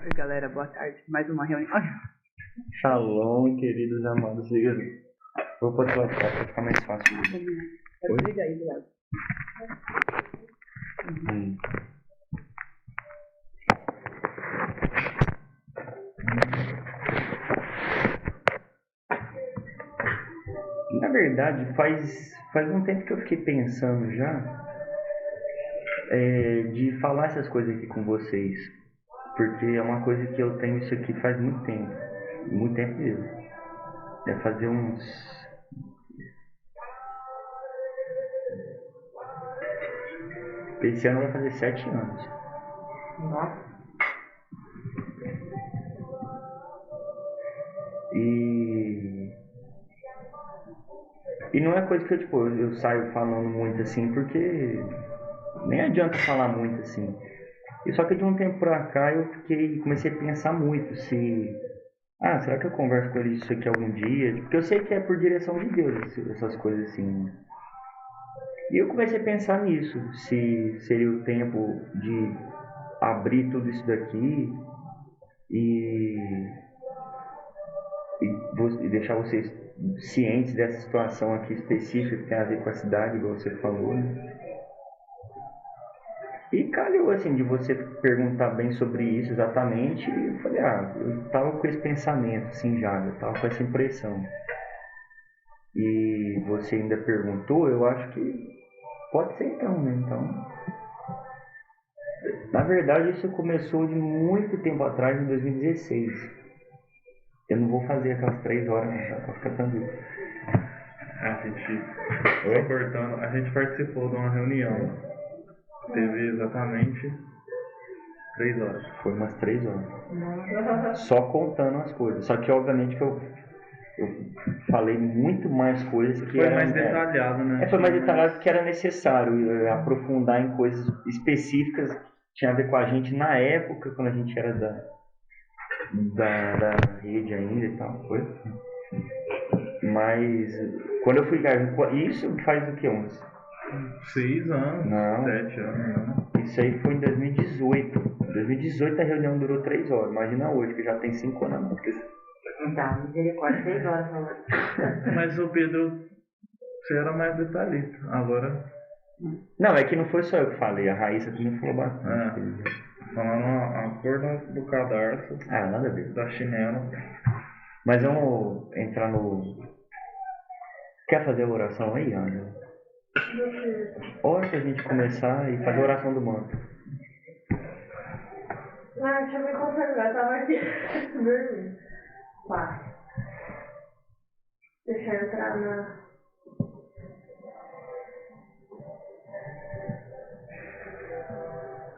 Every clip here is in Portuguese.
Oi, galera, boa tarde. Mais uma reunião. Shalom, queridos amados seguidores. Vou botar o WhatsApp para ficar mais fácil. Quero ligar aí do lado. Na verdade, faz um tempo que eu fiquei pensando já de falar essas coisas aqui com vocês. Porque é uma coisa que eu tenho isso aqui faz muito tempo mesmo. Deve fazer Esse ano vai fazer 7 anos. Nossa. E não é coisa que eu saio falando muito assim, porque nem adianta falar muito assim. E só que de um tempo pra cá eu comecei a pensar muito será que eu converso com ele isso aqui algum dia? Porque eu sei que é por direção de Deus essas coisas assim. E eu comecei a pensar nisso, se seria o tempo de abrir tudo isso daqui e, e deixar vocês cientes dessa situação aqui específica que tem a ver com a cidade, igual você falou, né? E calhou assim de você perguntar bem sobre isso exatamente, e eu falei, eu tava com esse pensamento assim já, eu tava com essa impressão. E você ainda perguntou, eu acho que pode ser então, né? Então, na verdade isso começou de muito tempo atrás, em 2016. Eu não vou fazer aquelas 3 horas, não, tá? Pra ficar tranquilo. Só cortando, a gente participou de uma reunião. Teve exatamente 3 horas. Foi umas 3 horas. Só contando as coisas. Só que obviamente que eu falei muito mais coisas que Foi mais detalhado, né? Foi mais detalhado porque era necessário aprofundar em coisas específicas que tinha a ver com a gente na época, quando a gente era da rede ainda e tal. Foi. Mas quando eu fui. Isso faz o que? Uns 6 anos, Não. 7 anos, né? Isso aí foi em 2018. Em 2018 a reunião durou 3 horas. Imagina hoje, que já tem 5 anos. Então, misericórdia, 6 horas falando. Mas o Pedro, você era mais detalhista. Agora, Não, é que não foi só eu que falei, a Raíssa também falou bastante. falando a cor do cadarço, Nada a ver. da chinela. Mas vamos entrar no. Quer fazer a oração aí, Ângela? Ora pra gente começar e fazer a oração do manto. Deixa eu me concentrar, eu tava aqui dormindo. Pai, deixa eu entrar na.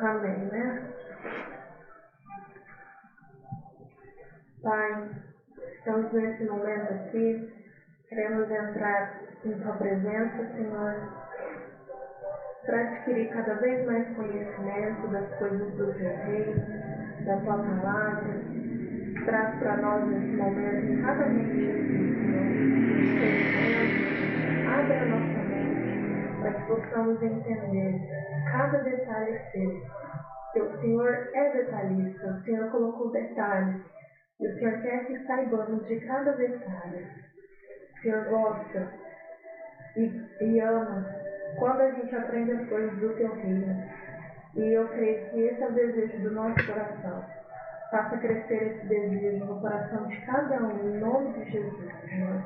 Amém, né? Pai, estamos nesse momento aqui, queremos entrar em Tua presença, Senhor, para adquirir cada vez mais conhecimento das coisas do Teu reino, da Tua palavra. Traz para nós nesse momento, em cada mente aqui, Senhor, abre a nossa mente para que possamos entender cada detalhe seu. Que o Senhor é detalhista, o Senhor colocou detalhes, e o Senhor quer que saibamos de cada detalhe. O Senhor gosta e ama quando a gente aprende as coisas do Teu reino. E eu creio que esse é o desejo do nosso coração. Faça crescer esse desejo no coração de cada um, em nome de Jesus, Senhor.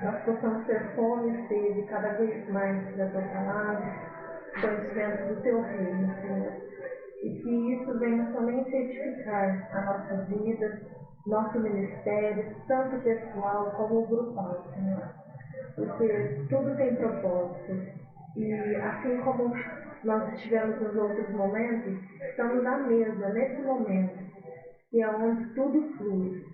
Nós possamos ter fome e sede cada vez mais da Tua palavra, conhecimento do Teu reino, Senhor. E que isso venha somente edificar a nossa vida, nosso ministério, tanto pessoal como grupal, Senhor. Porque tudo tem propósito. E assim como nós estivemos nos outros momentos, estamos à mesa nesse momento, que é onde tudo flui.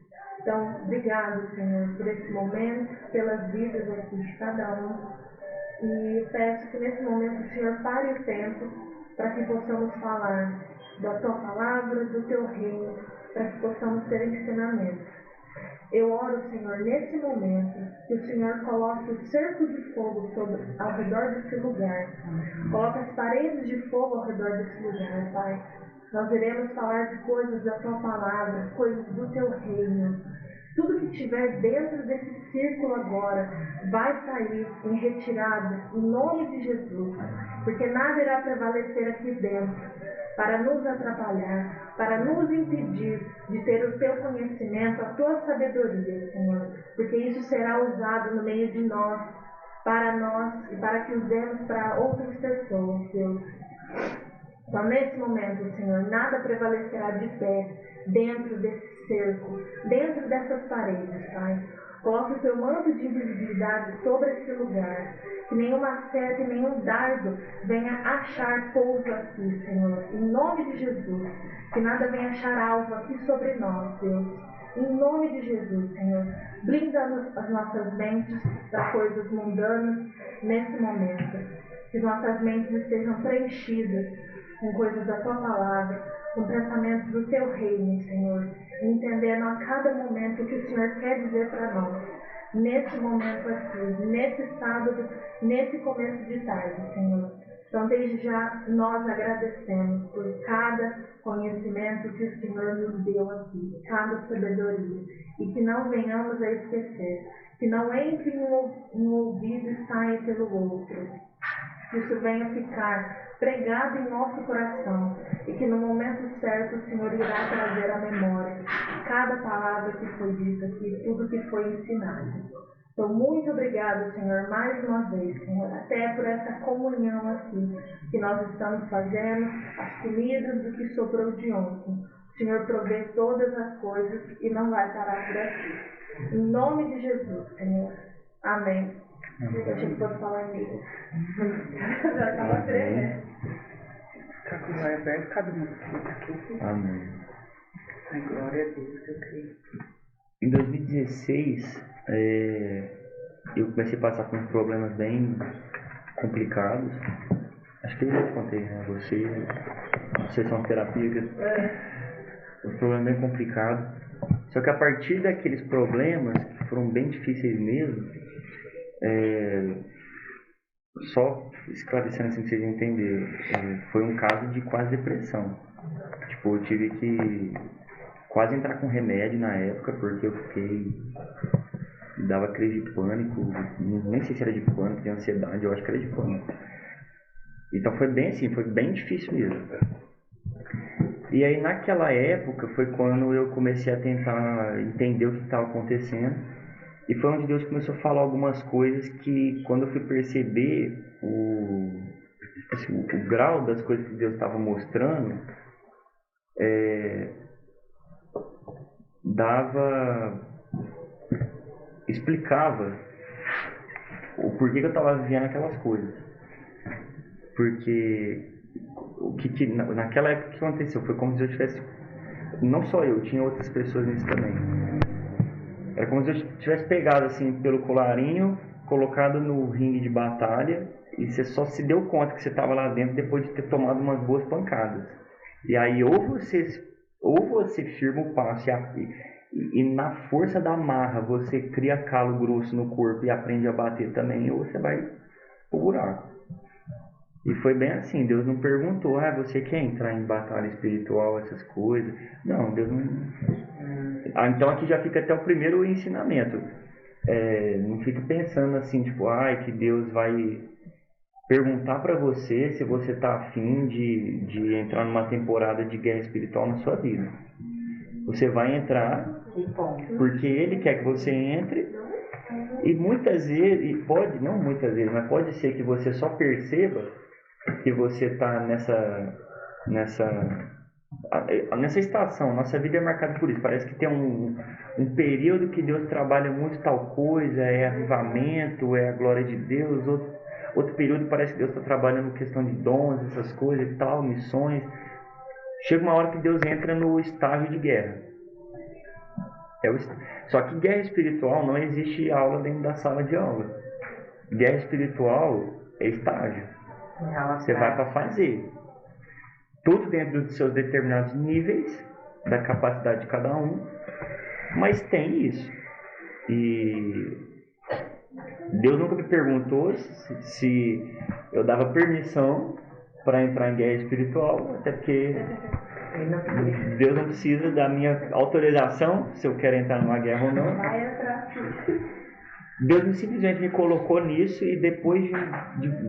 Então, obrigado, Senhor, por esse momento, pelas vidas aqui de cada um. E peço que nesse momento o Senhor pare o tempo para que possamos falar da Tua palavra, do Teu reino, para que possamos ter ensinamentos. Eu oro, Senhor, nesse momento, que o Senhor coloque o cerco de fogo ao redor desse lugar. Coloque as paredes de fogo ao redor desse lugar, Pai. Nós iremos falar de coisas da tua palavra, coisas do teu reino. Tudo que estiver dentro desse círculo agora vai sair em retirada, em nome de Jesus. Porque nada irá prevalecer aqui dentro para nos atrapalhar, para nos impedir de ter o teu conhecimento, a tua sabedoria, Senhor. Porque isso será usado no meio de nós e para que usemos para outras pessoas, Deus. Então, nesse momento, Senhor, nada prevalecerá de pé dentro desse cerco, dentro dessas paredes, Pai. Coloque o teu manto de invisibilidade sobre esse lugar. Que nenhuma seta e nenhum dardo venha achar pouso aqui, Senhor. Em nome de Jesus. Que nada venha achar alvo aqui sobre nós, Deus. Em nome de Jesus, Senhor. Blinda as nossas mentes das coisas mundanas nesse momento. Que nossas mentes estejam preenchidas com coisas da tua palavra, com pensamentos do teu reino, Senhor, entendendo a cada momento o que o Senhor quer dizer para nós, nesse momento aqui, nesse sábado, nesse começo de tarde, Senhor. Então, desde já, nós agradecemos por cada conhecimento que o Senhor nos deu aqui, cada sabedoria, e que não venhamos a esquecer, que não entre um ouvido e saia pelo outro, que isso venha ficar pregado em nosso coração e que no momento certo o Senhor irá trazer à memória cada palavra que foi dita aqui, tudo que foi ensinado. Então, muito obrigado, Senhor, mais uma vez, Senhor, até por essa comunhão aqui que nós estamos fazendo, as comidas do que sobrou de ontem. O Senhor provê todas as coisas e não vai parar por aqui. Em nome de Jesus, Senhor. Amém. Eu achei que fosse falar em língua. Já estava tremendo. Ficar com o olho aberto, cada um fica aqui. Amém. Ai, glória a Deus, eu creio. Em 2016, eu comecei a passar por uns problemas bem complicados. Acho que eu já te contei, né? Sessão terapia, um problema bem complicado. Só que a partir daqueles problemas, que foram bem difíceis mesmo, só esclarecendo assim pra vocês entenderem, foi um caso de quase depressão. Tipo, eu tive que quase entrar com remédio na época, porque eu me dava crise de pânico, nem sei se era de pânico, de ansiedade, eu acho que era de pânico. Então foi bem assim, foi bem difícil mesmo. E aí naquela época foi quando eu comecei a tentar entender o que estava acontecendo. E foi onde Deus começou a falar algumas coisas que, quando eu fui perceber o grau das coisas que Deus estava mostrando, explicava o porquê que eu estava vivendo aquelas coisas. Porque naquela época o que aconteceu foi como se eu tivesse, não só eu, tinha outras pessoas nisso também. Era como se eu tivesse pegado assim pelo colarinho, colocado no ringue de batalha, e você só se deu conta que você estava lá dentro depois de ter tomado umas boas pancadas. E aí ou você firma o passo e na força da marra você cria calo grosso no corpo e aprende a bater também, ou você vai pro buraco. E foi bem assim, Deus não perguntou, você quer entrar em batalha espiritual, essas coisas? Não, Deus não... então aqui já fica até o primeiro ensinamento. Não fica pensando assim, tipo, que Deus vai perguntar para você se você tá afim de entrar numa temporada de guerra espiritual na sua vida. Você vai entrar porque Ele quer que você entre, e muitas vezes, não muitas vezes, mas pode ser que você só perceba que você está nessa estação. Nossa vida é marcada por isso. Parece que tem um período que Deus trabalha muito tal coisa, é avivamento, é a glória de Deus. Outro período parece que Deus está trabalhando questão de dons, essas coisas e tal, missões. Chega uma hora que Deus entra no estágio de guerra. Só que guerra espiritual não existe aula dentro da sala de aula. Guerra espiritual é estágio. Você vai para fazer. Tudo dentro dos seus determinados níveis, da capacidade de cada um. Mas tem isso. E Deus nunca me perguntou se eu dava permissão para entrar em guerra espiritual, até porque Ele não precisa. Deus não precisa da minha autorização se eu quero entrar numa guerra ou não. Vai atrás. Deus simplesmente me colocou nisso e depois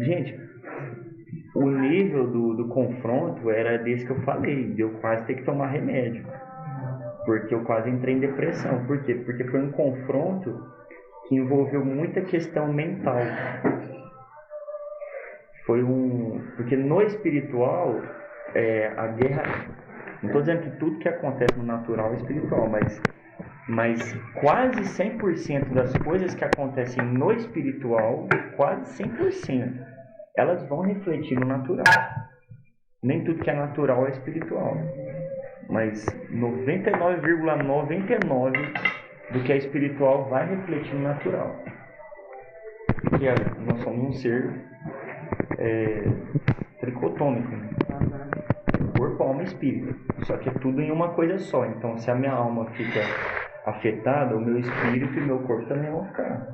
gente, o nível do confronto era desse que eu falei, de eu quase ter que tomar remédio. Porque eu quase entrei em depressão. Por quê? Porque foi um confronto que envolveu muita questão mental. Porque no espiritual, a guerra... Não estou dizendo que tudo que acontece no natural é espiritual, mas quase 100% das coisas que acontecem no espiritual, quase 100%, elas vão refletir no natural. Nem tudo que é natural é espiritual. Mas 99,99% do que é espiritual vai refletir no natural. Porque nós somos um ser tricotômico, né? Corpo, alma e espírito. Só que é tudo em uma coisa só. Então, se a minha alma fica afetada, o meu espírito e o meu corpo também vão ficar.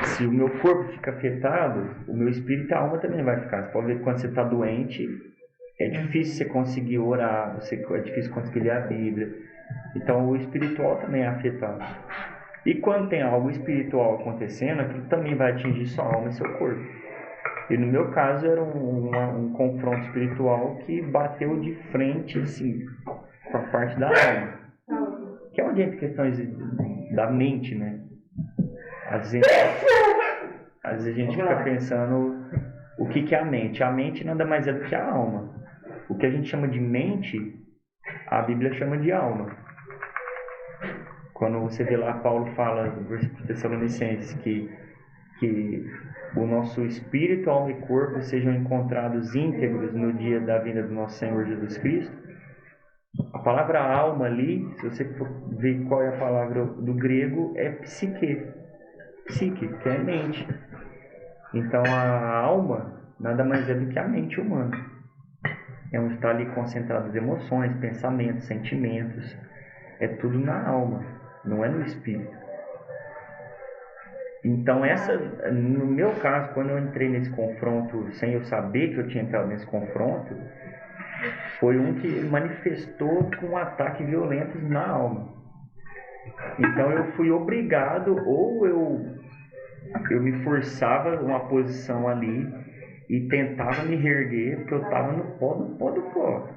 Se o meu corpo fica afetado, o meu espírito e a alma também vai ficar. Você pode ver que quando você está doente, é difícil você conseguir orar, é difícil conseguir ler a Bíblia. Então, o espiritual também é afetado. E quando tem algo espiritual acontecendo, aquilo também vai atingir sua alma e seu corpo. E no meu caso era um confronto espiritual que bateu de frente, assim, com a parte da alma. Que é onde entra questões da mente, né? Às vezes a gente fica pensando o que é a mente. A mente nada mais é do que a alma. O que a gente chama de mente, a Bíblia chama de alma. Quando você vê lá, Paulo fala no versículo de Tessalonicenses que o nosso espírito, alma e corpo sejam encontrados íntegros no dia da vinda do nosso Senhor Jesus Cristo. A palavra alma ali, se você for ver qual é a palavra do grego, é psique, que é mente. Então a alma nada mais é do que a mente humana. É onde está ali concentradas as emoções, pensamentos, sentimentos. É tudo na alma, não é no espírito. Então no meu caso, quando eu entrei nesse confronto sem eu saber que eu tinha entrado nesse confronto, foi um que manifestou com ataques violentos na alma. Então eu fui obrigado, ou eu me forçava uma posição ali e tentava me reerguer, porque eu estava no pó do pó.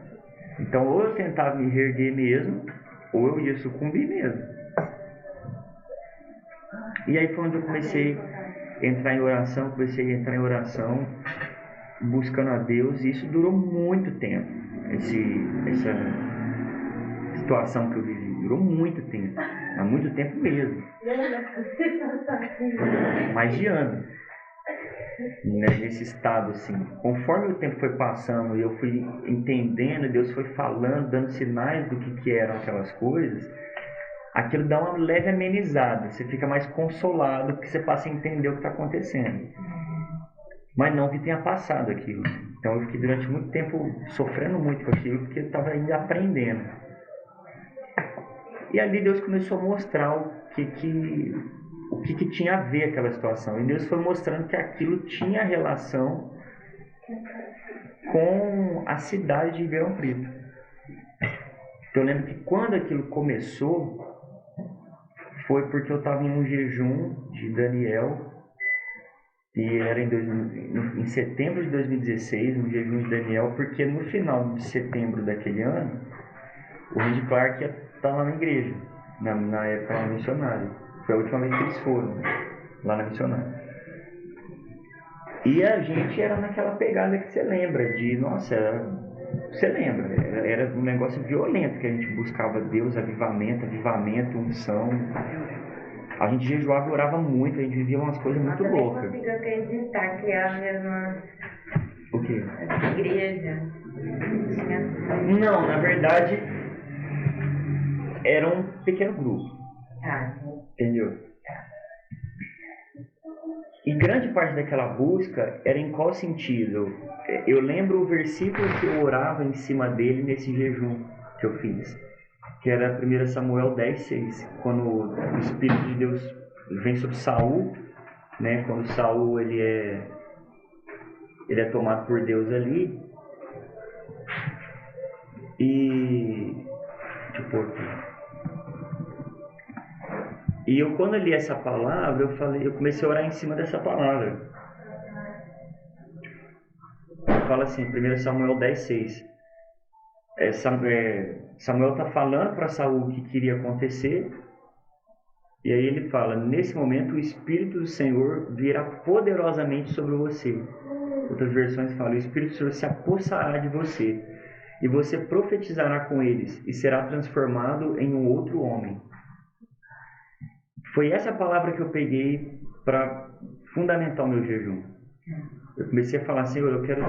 Então ou eu tentava me reerguer mesmo, ou eu ia sucumbir mesmo. E aí foi onde eu comecei a entrar em oração, buscando a Deus, e isso durou muito tempo. Essa situação que eu vivi durou muito tempo, há muito tempo mesmo. Mais de ano, né, nesse estado assim. Conforme o tempo foi passando e eu fui entendendo, Deus foi falando, dando sinais do que eram aquelas coisas, aquilo dá uma leve amenizada, você fica mais consolado porque você passa a entender o que está acontecendo. Mas não que tenha passado aquilo. Então eu fiquei durante muito tempo sofrendo muito com aquilo, porque eu estava ainda aprendendo. E ali Deus começou a mostrar o que tinha a ver aquela situação. E Deus foi mostrando que aquilo tinha relação com a cidade de Ribeirão Preto. Eu lembro que quando aquilo começou, foi porque eu estava em um jejum de Daniel, e era em setembro de 2016, um jejum de Daniel, porque no final de setembro daquele ano, o Randy Clark ia estar lá na igreja, na época lá na missionária. Foi a última vez que eles foram lá na missionária. E a gente era naquela pegada que você lembra, você lembra, era um negócio violento, que a gente buscava Deus, avivamento, unção. A gente jejuava e orava muito, a gente vivia umas coisas muito loucas. Eu consigo acreditar que é a mesma O quê? igreja. Não, na verdade, era um pequeno grupo. Entendeu? E grande parte daquela busca era em qual sentido? Eu lembro o versículo que eu orava em cima dele nesse jejum que eu fiz, que era 1 Samuel 10:6, quando o Espírito de Deus vem sobre Saul, né? Quando Saul ele é tomado por Deus ali, E... deixa eu pôr aqui. E eu, quando eu li essa palavra, eu comecei a orar em cima dessa palavra. Fala assim, 1 Samuel 10:6. Samuel está falando para Saul o que queria acontecer. E aí ele fala, nesse momento o Espírito do Senhor virá poderosamente sobre você. Outras versões falam, o Espírito do Senhor se apossará de você. E você profetizará com eles e será transformado em um outro homem. Foi essa palavra que eu peguei para fundamentar o meu jejum. Eu comecei a falar, Senhor, eu quero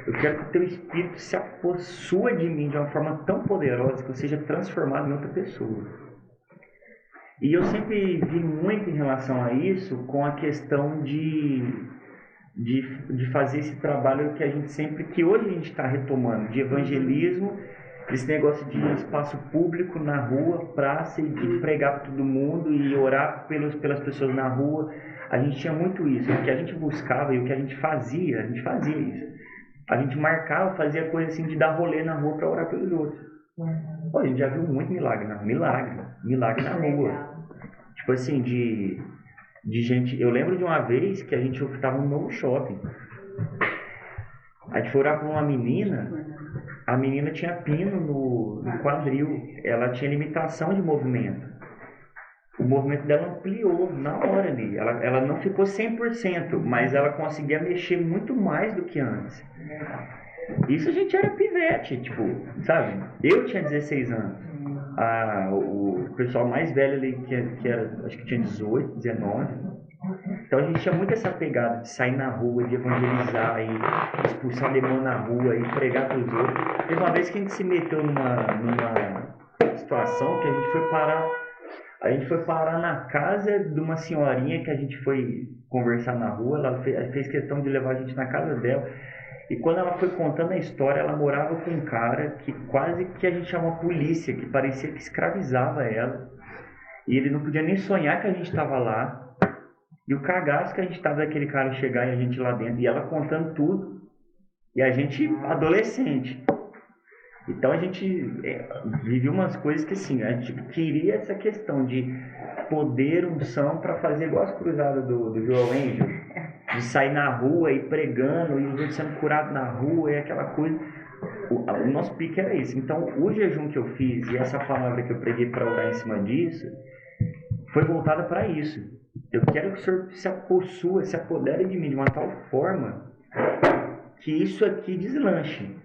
que o teu Espírito se apossue de mim de uma forma tão poderosa que eu seja transformado em outra pessoa. E eu sempre vi muito em relação a isso com a questão de fazer esse trabalho que hoje a gente está retomando, de evangelismo, esse negócio de espaço público na rua, praça, e de pregar para todo mundo e orar pelas pessoas na rua. A gente tinha muito isso. O que a gente buscava e o que a gente fazia isso. A gente marcava, fazia coisa assim de dar rolê na rua para orar pelos outros. Pô, a gente já viu muito milagre na rua. Tipo assim, de gente... Eu lembro de uma vez que a gente estava no novo shopping. A gente foi orar por uma menina... A menina tinha pino no quadril, ela tinha limitação de movimento. O movimento dela ampliou na hora ali. Ela não ficou 100%, mas ela conseguia mexer muito mais do que antes. Isso a gente era pivete, tipo, sabe? Eu tinha 16 anos. O pessoal mais velho ali, que era, acho que tinha 18, 19. Então a gente tinha muito essa pegada de sair na rua, de evangelizar e expulsar demônio na rua e pregar para os outros. Teve uma vez que a gente se meteu numa situação que a gente foi parar na casa de uma senhorinha que a gente foi conversar na rua. Ela fez questão de levar a gente na casa dela. E quando ela foi contando a história, ela morava com um cara que quase que a gente chamou a polícia, que parecia que escravizava ela. E ele não podia nem sonhar que a gente estava lá. E o cagaço que a gente estava daquele cara chegar e a gente lá dentro. E ela contando tudo. E a gente adolescente. Então a gente viveu umas coisas que assim, a gente queria essa questão de poder, unção para fazer igual as cruzadas do João Angel. De sair na rua e pregando e os outros sendo curados na rua e aquela coisa. O nosso pique era esse. Então o jejum que eu fiz e essa palavra que eu preguei para orar em cima disso foi voltada para isso. Eu quero que o Senhor se apossue, se apodere de mim de uma tal forma que isso aqui deslanche.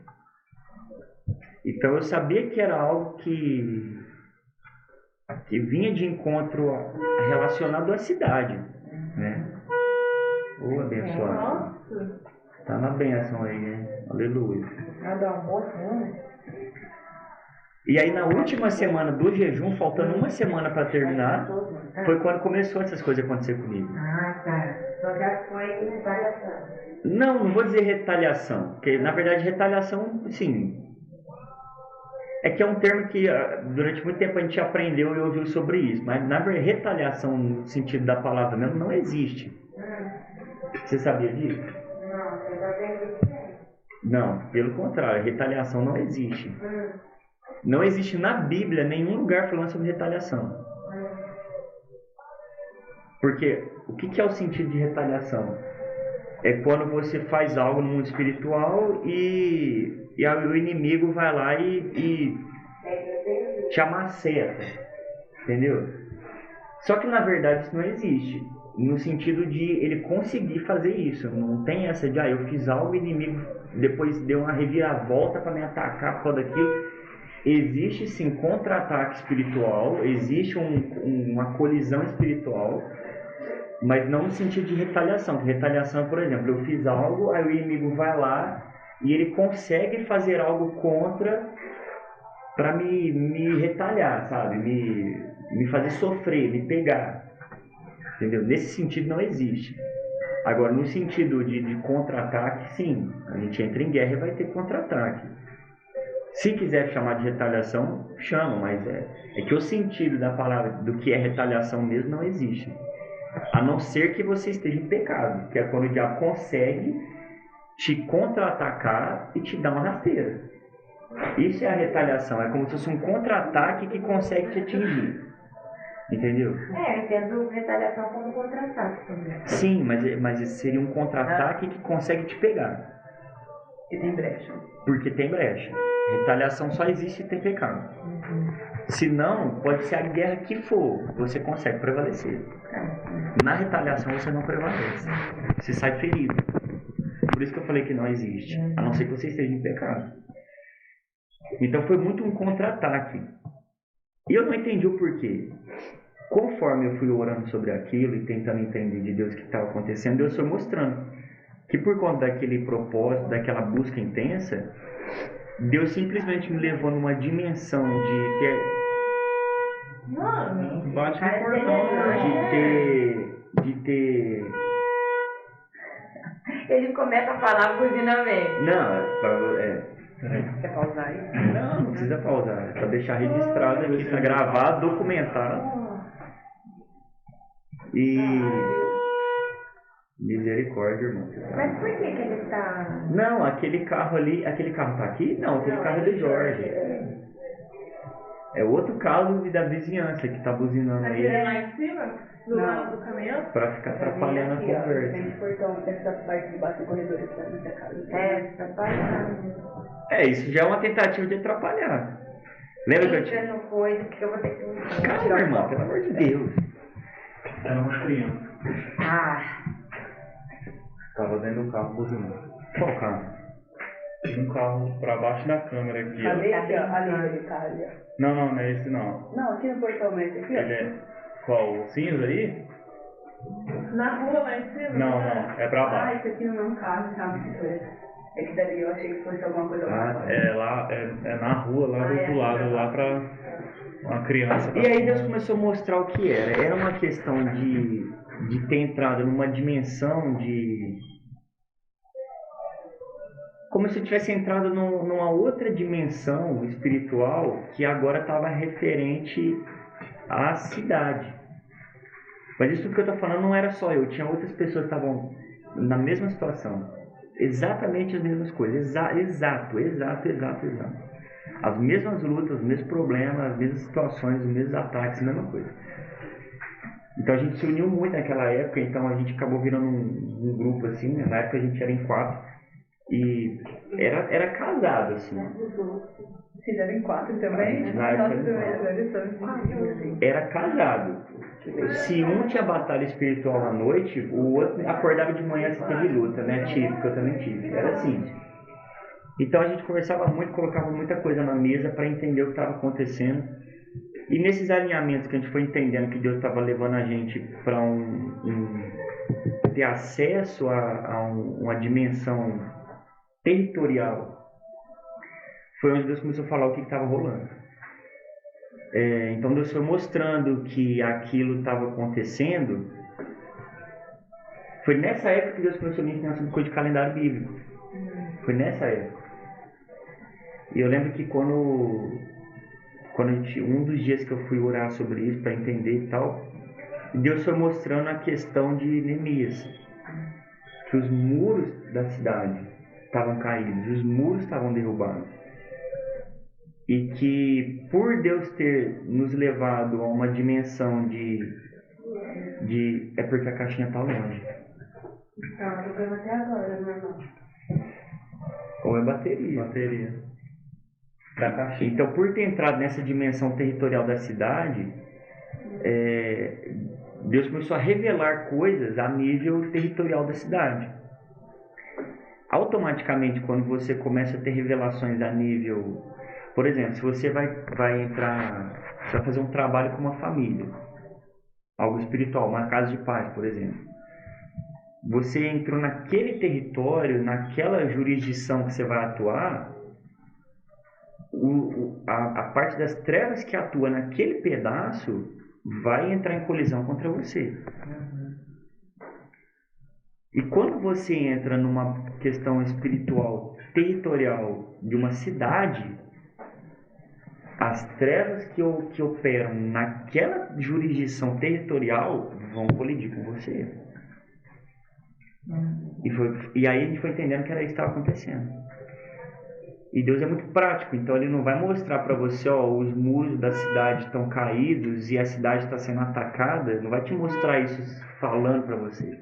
Então eu sabia que era algo que vinha de encontro relacionado à cidade, né? Ô, abençoado. Tá na bênção aí, né? Aleluia. Nada almoço, né? E aí na última semana do jejum, faltando uma semana para terminar, foi quando começou essas coisas a acontecer comigo. Ah, tá. Só já foi retaliação. Não vou dizer retaliação, porque na verdade retaliação, sim, é que é um termo que durante muito tempo a gente aprendeu e ouviu sobre isso, mas na verdade retaliação no sentido da palavra mesmo não existe. Você sabia disso? Não, eu já tenho. Não, pelo contrário, retaliação não existe. Não existe na Bíblia nenhum lugar falando sobre retaliação. Porque o que é o sentido de retaliação? É quando você faz algo no mundo espiritual e o inimigo vai lá e te amaceta. Entendeu? Só que na verdade isso não existe. No sentido de ele conseguir fazer isso. Não tem essa de, eu fiz algo, o inimigo depois deu uma reviravolta para me atacar por causa daquilo. Existe sim contra-ataque espiritual, existe uma colisão espiritual, mas não no sentido de retaliação. Retaliação, por exemplo, eu fiz algo, aí o inimigo vai lá e ele consegue fazer algo contra para me retalhar, sabe? Me fazer sofrer, me pegar. Entendeu? Nesse sentido não existe. Agora, no sentido de contra-ataque, sim. A gente entra em guerra e vai ter contra-ataque. Se quiser chamar de retaliação, chama, mas é que o sentido da palavra, do que é retaliação mesmo, não existe. A não ser que você esteja em pecado, que é quando o diabo consegue te contra-atacar e te dar uma rasteira. Isso é a retaliação, é como se fosse um contra-ataque que consegue te atingir. Entendeu? Eu entendo retaliação como contra-ataque também. Sim, mas seria um contra-ataque que consegue te pegar. E tem brecha. Porque tem brecha. Retaliação só existe se tem pecado. Se não, pode ser a guerra que for, você consegue prevalecer. Na retaliação você não prevalece. Você sai ferido. Por isso que eu falei que não existe. A não ser que você esteja em pecado. Então foi muito um contra-ataque. E eu não entendi o porquê. Conforme eu fui orando sobre aquilo e tentando entender de Deus o que estava acontecendo, Deus foi mostrando que por conta daquele propósito, daquela busca intensa, Deus simplesmente me levou numa dimensão de ter... Bate no portão, de ter... Ele começa a falar buzinamente. Quer pausar aí? Não precisa pausar. É pra deixar registrado aqui, tá gravado, documentado. E... Misericórdia, irmão. Mas por que ele está... Não, aquele carro tá aqui? Não, aquele carro é do Jorge. É outro carro da vizinhança que tá buzinando aí. Aquele lá em cima? Do lado do caminhão? Pra ficar atrapalhando a conversa. Tem portão, essa parte de baixo do corredor aqui da minha casa. atrapalhando. Isso já é uma tentativa de atrapalhar. Lembra que eu te... Entra no coisa que eu vou ter que... Calma, irmã, pelo amor de Deus. Era uma criança. Tava dentro do carro buzinando. Qual carro? Tinha um carro pra baixo da câmera aqui, ó. Ali, aqui, ó. Ali, ele tá ali, ó. Não é esse não. Não, aqui no portão mesmo. Aqui, Ele ó. é... Qual? O cinza aí? Na rua lá em cima? Não, é pra Ah, baixo. isso aqui não é um carro, tá? É que dali eu achei que fosse alguma coisa lá. É lá, é na rua, lá do outro lado, lá pra uma criança. E aí Deus começou a mostrar o que era. Era uma questão de ter entrado numa dimensão de... Como se eu tivesse entrado numa outra dimensão espiritual que agora estava referente à cidade. Mas isso tudo que eu estou falando não era só eu. Tinha outras pessoas que estavam na mesma situação. Exatamente as mesmas coisas. Exato. As mesmas lutas, os mesmos problemas, as mesmas situações, os mesmos ataques, a mesma coisa. Então a gente se uniu muito naquela época, então a gente acabou virando um grupo assim, né? Na época a gente era em 4 e era casado assim. Fizeram em 4 também? Na época era casado. Se um tinha batalha espiritual à noite, o outro acordava de manhã se teve luta, né? Típico, eu também tive. Era assim. Então a gente conversava muito, colocava muita coisa na mesa para entender o que estava acontecendo. E nesses alinhamentos que a gente foi entendendo que Deus estava levando a gente para ter acesso a uma dimensão territorial, foi onde Deus começou a falar o que estava rolando. Então Deus foi mostrando que aquilo estava acontecendo. Foi nessa época que Deus começou a me ensinar sobre coisa de calendário bíblico. Foi nessa época. E eu lembro que quando um dos dias que eu fui orar sobre isso para entender e tal, Deus foi mostrando a questão de Neemias, que os muros da cidade estavam caídos, os muros estavam derrubados, e que por Deus ter nos levado a uma dimensão de é porque a caixinha está longe. Tá tocando até agora, meu irmão. Ou é bateria. Da caixinha. Então, por ter entrado nessa dimensão territorial da cidade, Deus começou a revelar coisas a nível territorial da cidade. Automaticamente, quando você começa a ter revelações a nível... Por exemplo, se você vai entrar... Você vai fazer um trabalho com uma família. Algo espiritual, uma casa de paz, por exemplo. Você entrou naquele território, naquela jurisdição que você vai atuar... A parte das trevas que atua naquele pedaço vai entrar em colisão contra você. E quando você entra numa questão espiritual territorial de uma cidade, as trevas que operam naquela jurisdição territorial vão colidir com você. E aí a gente foi entendendo que era isso que estava acontecendo. E Deus é muito prático, então Ele não vai mostrar para você, ó, os muros da cidade estão caídos e a cidade está sendo atacada. Não vai te mostrar isso falando para você.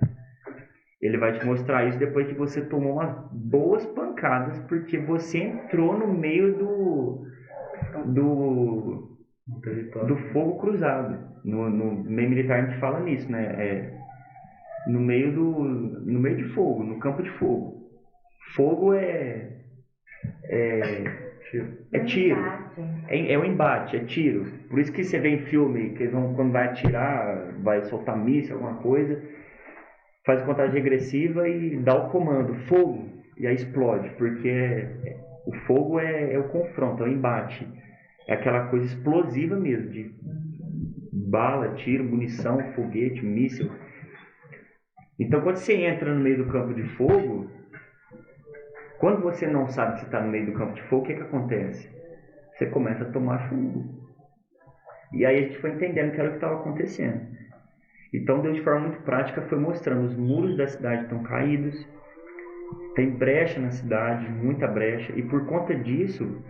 Ele vai te mostrar isso depois que você tomou umas boas pancadas, porque você entrou no meio do fogo cruzado. No meio militar a gente fala nisso, né? No meio de fogo, no campo de fogo. Fogo é tiro. É um embate, é tiro. Por isso que você vê em filme que eles vão, quando vai atirar, vai soltar míssil, alguma coisa, faz contagem regressiva e dá o comando, fogo, e aí explode, porque o fogo é o confronto, é o embate. É aquela coisa explosiva mesmo, de bala, tiro, munição, foguete, míssil. Então quando você entra no meio do campo de fogo, quando você não sabe que você está no meio do campo de fogo, o que acontece? Você começa a tomar chumbo. E aí a gente foi entendendo que era o que estava acontecendo. Então Deus, de forma muito prática, foi mostrando: os muros da cidade estão caídos, tem brecha na cidade, muita brecha, e por conta disso,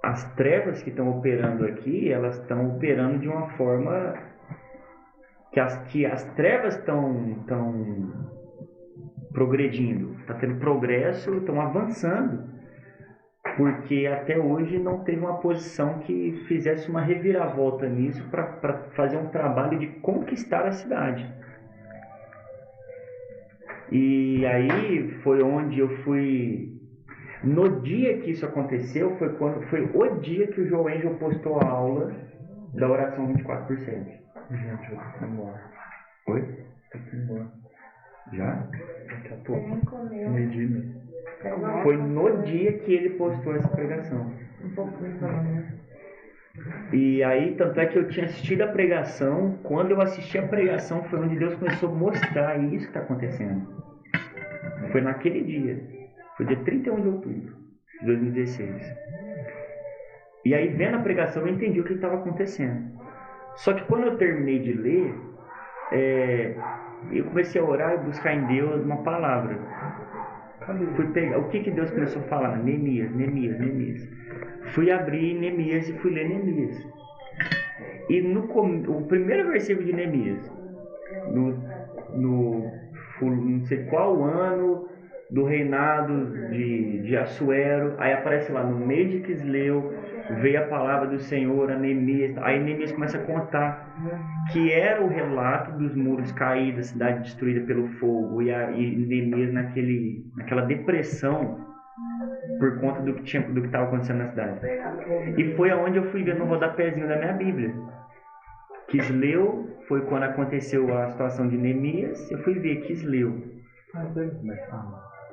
as trevas que estão operando aqui, elas estão operando de uma forma que as trevas estão progredindo, está tendo progresso, estão avançando, porque até hoje não teve uma posição que fizesse uma reviravolta nisso para fazer um trabalho de conquistar a cidade. E aí foi onde eu fui. No dia que isso aconteceu, foi o dia que o João Angel postou a aula da oração 24/7. Gente, eu tô embora. Oi? Tô embora. Já? Daqui a pouco. Medir. Foi no dia que ele postou essa pregação. Um pouquinho pelo menos. E aí, tanto é que eu tinha assistido a pregação. Quando eu assisti a pregação, foi onde Deus começou a mostrar isso que está acontecendo. Foi naquele dia. Foi dia 31 de outubro de 2016. E aí, vendo a pregação, eu entendi o que estava acontecendo. Só que quando eu terminei de ler, eu comecei a orar e buscar em Deus uma palavra. Fui pegar, o que Deus começou a falar? Neemias. Fui abrir Neemias e fui ler Neemias. E o primeiro versículo de Neemias, não sei qual ano do reinado de Assuero, aí aparece lá: no mês de Quisleu veio a palavra do Senhor a Neemias. Aí Neemias começa a contar que era o relato dos muros caídos, da cidade destruída pelo fogo, e Neemias naquela depressão por conta do que estava acontecendo na cidade. E foi aonde eu fui ver no rodapézinho da minha Bíblia. Quisleu foi quando aconteceu a situação de Neemias. Eu fui ver Quisleu.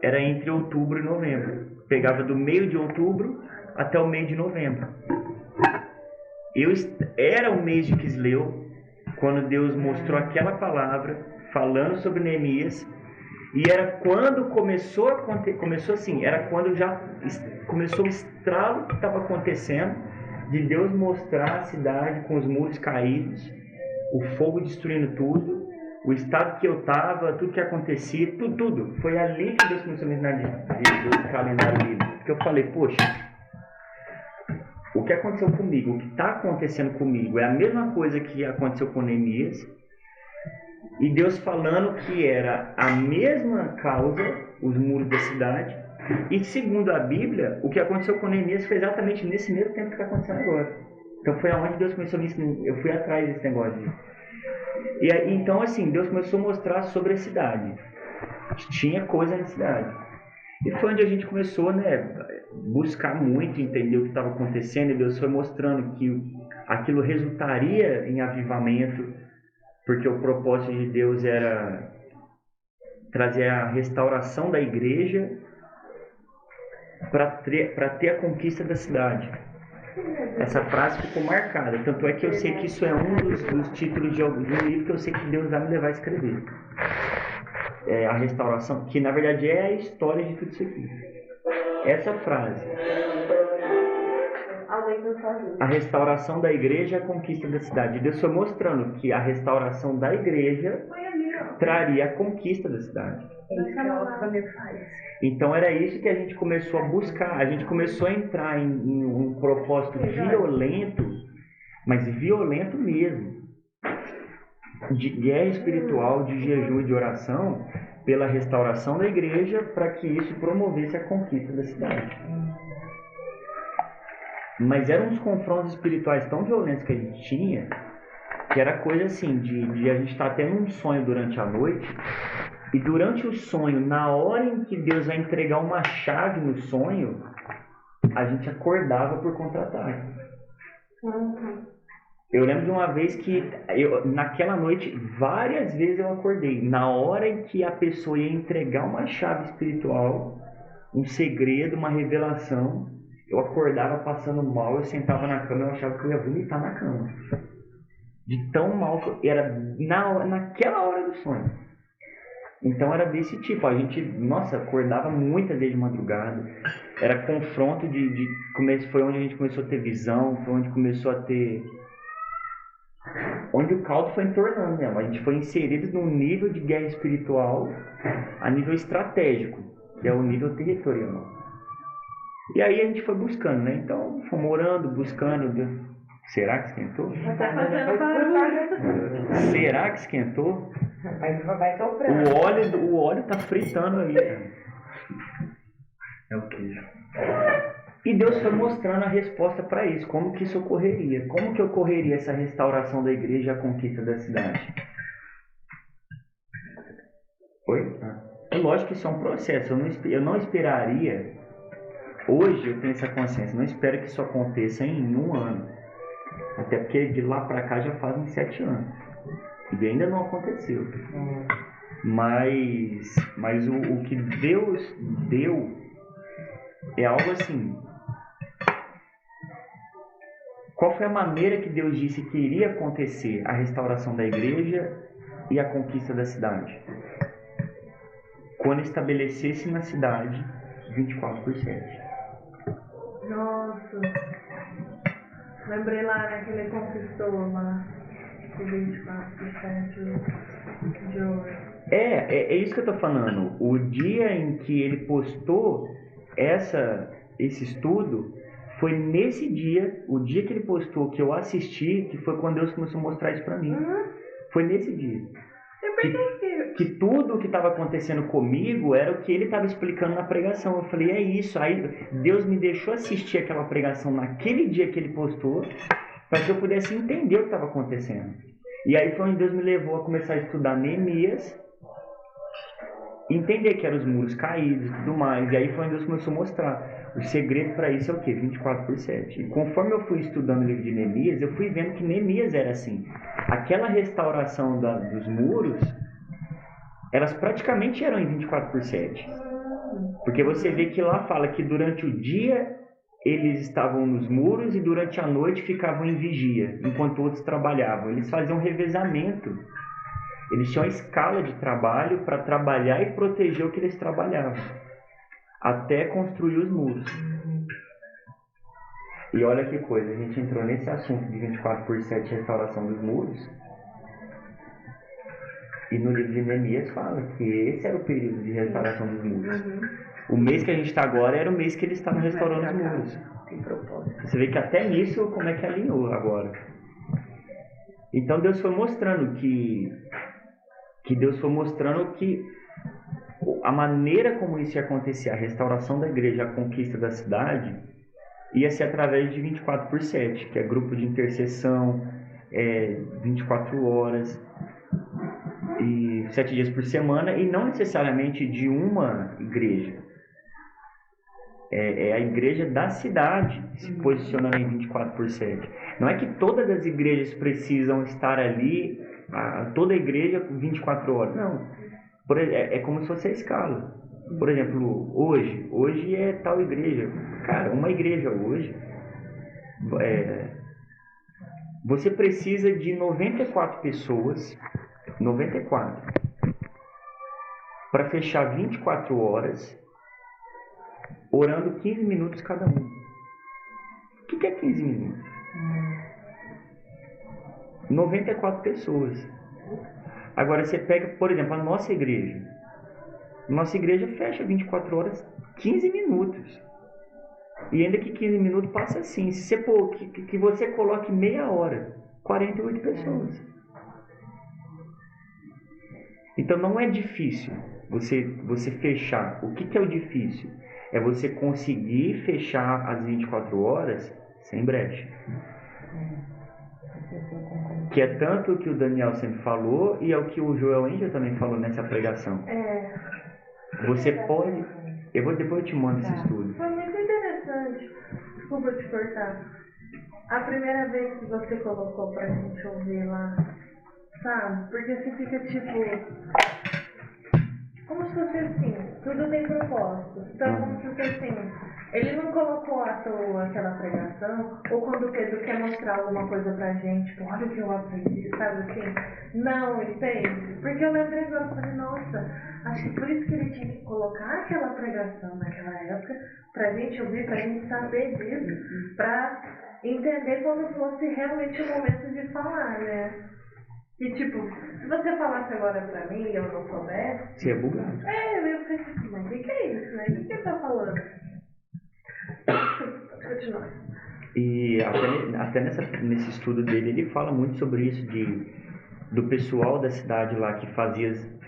Era entre outubro e novembro. Pegava do meio de outubro até o meio de novembro. Era o mês de Quisleu, quando Deus mostrou aquela palavra falando sobre Neemias. E era quando começou assim, era quando já começou o estralo que estava acontecendo, de Deus mostrar a cidade com os muros caídos, o fogo destruindo tudo, o estado que eu estava, tudo que acontecia, tudo. Foi ali que Deus começou a me ensinar de calendário bíblico. Porque eu falei: poxa, o que aconteceu comigo, o que está acontecendo comigo é a mesma coisa que aconteceu com Neemias. E Deus falando que era a mesma causa, os muros da cidade. E segundo a Bíblia, o que aconteceu com Neemias foi exatamente nesse mesmo tempo que está acontecendo agora. Então foi aonde Deus começou a me ensinar. Eu fui atrás desse negócio. E aí, então assim, Deus começou a mostrar sobre a cidade. Tinha coisa na cidade. E foi onde a gente começou, buscar muito, entender o que estava acontecendo. E Deus foi mostrando que aquilo resultaria em avivamento, porque o propósito de Deus era trazer a restauração da igreja para ter a conquista da cidade. Essa frase ficou marcada. Tanto é que eu sei que isso é um dos títulos de um livro que eu sei que Deus vai me levar a escrever. A restauração, que na verdade é a história de tudo isso aqui. Essa frase: a restauração da igreja é a conquista da cidade. Deus foi mostrando que a restauração da igreja traria a conquista da cidade. É isso que a Oxfam faz. Então era isso que a gente começou a buscar. A gente começou a entrar em um propósito violento, mas violento mesmo, de guerra espiritual, de jejum e de oração, pela restauração da igreja, para que isso promovesse a conquista da cidade. Mas eram uns confrontos espirituais tão violentos que a gente tinha, que era coisa assim, de a gente estar tendo um sonho durante a noite, e durante o sonho, na hora em que Deus vai entregar uma chave no sonho, a gente acordava por contra-ataque. Eu lembro de uma vez que, naquela noite, várias vezes eu acordei. Na hora em que a pessoa ia entregar uma chave espiritual, um segredo, uma revelação, eu acordava passando mal, eu sentava na cama e eu achava que eu ia vomitar na cama. De tão mal que era naquela hora do sonho. Então era desse tipo, a gente, acordava muitas vezes de madrugada, era confronto foi onde a gente começou a ter visão, foi onde começou a ter, onde o caldo foi entornando mesmo, a gente foi inserido num nível de guerra espiritual a nível estratégico, que é o nível territorial. E aí a gente foi buscando, né? Então fomos orando, buscando. Será que esquentou? Tá fazendo barulho. Será que esquentou? Vai soprando. O óleo tá fritando aí. É o queijo. E Deus foi mostrando a resposta para isso, como que isso ocorreria. Como que ocorreria essa restauração da igreja e a conquista da cidade? Oi? É lógico que isso é um processo. Eu não esperaria, hoje eu tenho essa consciência, não espero que isso aconteça em um ano. Até porque de lá para cá já fazem 7 anos. E ainda não aconteceu. Mas o que Deus deu é algo assim. Qual foi a maneira que Deus disse que iria acontecer a restauração da igreja e a conquista da cidade? Quando estabelecesse na cidade 24/7. Nossa. Lembrei lá, né, que ele conquistou lá o 24% de ouro. É isso que eu tô falando. O dia em que ele postou esse estudo foi nesse dia, o dia que ele postou, que eu assisti, que foi quando Deus começou a mostrar isso pra mim. Foi nesse dia. Que tudo o que estava acontecendo comigo era o que ele estava explicando na pregação. Eu falei, é isso. Aí Deus me deixou assistir aquela pregação naquele dia que ele postou, para que eu pudesse entender o que estava acontecendo. E aí foi onde Deus me levou a começar a estudar Neemias, entender que eram os muros caídos e tudo mais. E aí foi onde Deus começou a mostrar. O segredo para isso é o quê? 24/7. E conforme eu fui estudando o livro de Neemias, eu fui vendo que Neemias era assim. Aquela restauração dos muros, elas praticamente eram em 24/7. Porque você vê que lá fala que durante o dia eles estavam nos muros e durante a noite ficavam em vigia, enquanto outros trabalhavam. Eles faziam revezamento. Eles tinham a escala de trabalho para trabalhar e proteger o que eles trabalhavam, até construir os muros. E olha que coisa, a gente entrou nesse assunto de 24/7 restauração dos muros. E no livro de Neemias fala que esse era o período de restauração dos muros. O mês que a gente está agora era o mês que eles estavam restaurando os muros. Tem propósito. Você vê que até nisso, como é que alinhou agora. Então Deus foi mostrando que a maneira como isso ia acontecer, a restauração da igreja, a conquista da cidade, ia ser através de 24/7, que é grupo de intercessão, 24 horas, e 7 dias por semana, e não necessariamente de uma igreja. É a igreja da cidade se posicionando em 24/7. Não é que todas as igrejas precisam estar ali, toda a igreja 24 horas. Não. É como se fosse a escala. Por exemplo, hoje é tal igreja. Cara, uma igreja hoje, você precisa de 94 pessoas, 94, para fechar 24 horas, orando 15 minutos cada um. O que é 15 minutos? 94 pessoas. Agora você pega, por exemplo, a nossa igreja. Nossa igreja fecha 24 horas, 15 minutos. E ainda que 15 minutos passa assim. Se você pôr, que você coloque meia hora, 48 pessoas. Então não é difícil você fechar. O que é o difícil? É você conseguir fechar as 24 horas sem brecha. Que é tanto o que o Daniel sempre falou e é o que o Joel Angel também falou nessa pregação. Você pode... depois eu te mando esse estudo. Foi muito interessante. Desculpa te cortar. A primeira vez que você colocou pra gente ouvir lá, sabe? Porque você fica tipo... Como se fosse assim, tudo tem propósito. Então, como se fosse assim, ele não colocou à toa aquela pregação, ou quando o Pedro quer mostrar alguma coisa pra gente, tipo, olha o que eu aprendi, sabe assim? Não, entende? Porque eu lembrei agora, eu falei, nossa, acho que por isso que ele tinha que colocar aquela pregação naquela época, pra gente ouvir, pra gente saber disso, pra entender quando fosse realmente o momento de falar, né? E tipo, se você falasse agora pra mim e eu não soubesse... Você é bugado. Eu ia pensar assim, mas o que é isso, né? O que ele tá falando? Continua. E até nesse estudo dele, ele fala muito sobre isso, do pessoal da cidade lá que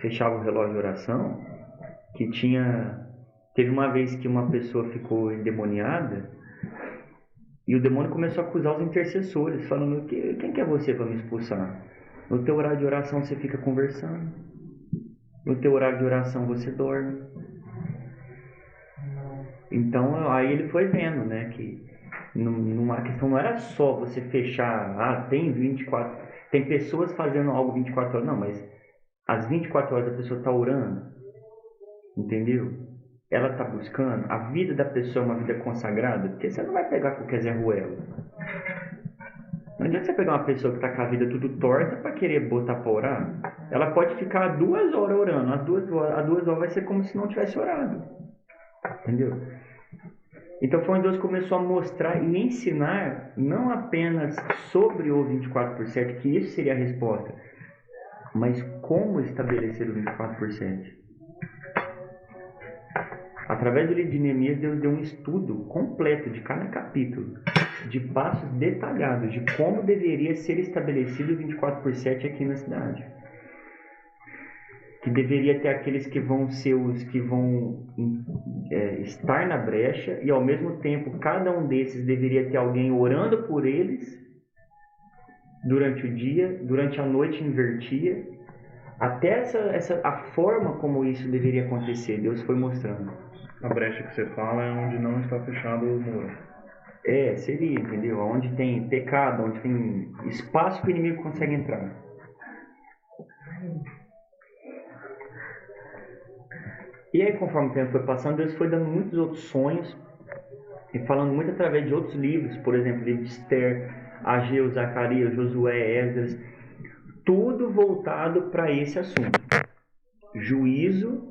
fechava o relógio de oração, que teve uma vez que uma pessoa ficou endemoniada, e o demônio começou a acusar os intercessores, falando, quem que é você para me expulsar? No teu horário de oração você fica conversando. No teu horário de oração você dorme. Então aí ele foi vendo, né, que a questão não era só você fechar, tem 24, tem pessoas fazendo algo 24 horas, não, mas as 24 horas a pessoa está orando, entendeu? Ela está buscando, a vida da pessoa é uma vida consagrada, porque você não vai pegar qualquer Zé Ruelo. Não adianta você pegar uma pessoa que está com a vida tudo torta para querer botar para orar. Ela pode ficar 2 horas orando. As 2 horas vai ser como se não tivesse orado. Entendeu? Então foi onde Deus começou a mostrar e ensinar não apenas sobre o 24/7, que isso seria a resposta, mas como estabelecer o 24/7. Através do livro de Neemias, Deus deu um estudo completo de cada capítulo, de passos detalhados de como deveria ser estabelecido o 24/7 aqui na cidade. Que deveria ter aqueles que vão ser os que vão estar na brecha, e ao mesmo tempo cada um desses deveria ter alguém orando por eles durante o dia, durante a noite invertia. Até a forma como isso deveria acontecer, Deus foi mostrando. A brecha que você fala é onde não está fechado o muro. Seria, entendeu? Onde tem pecado, onde tem espaço que o inimigo consegue entrar. E aí, conforme o tempo foi passando, Deus foi dando muitos outros sonhos e falando muito através de outros livros, por exemplo, o livro de Esther, Ageu, Zacarias, Josué, Esdras, tudo voltado para esse assunto. Juízo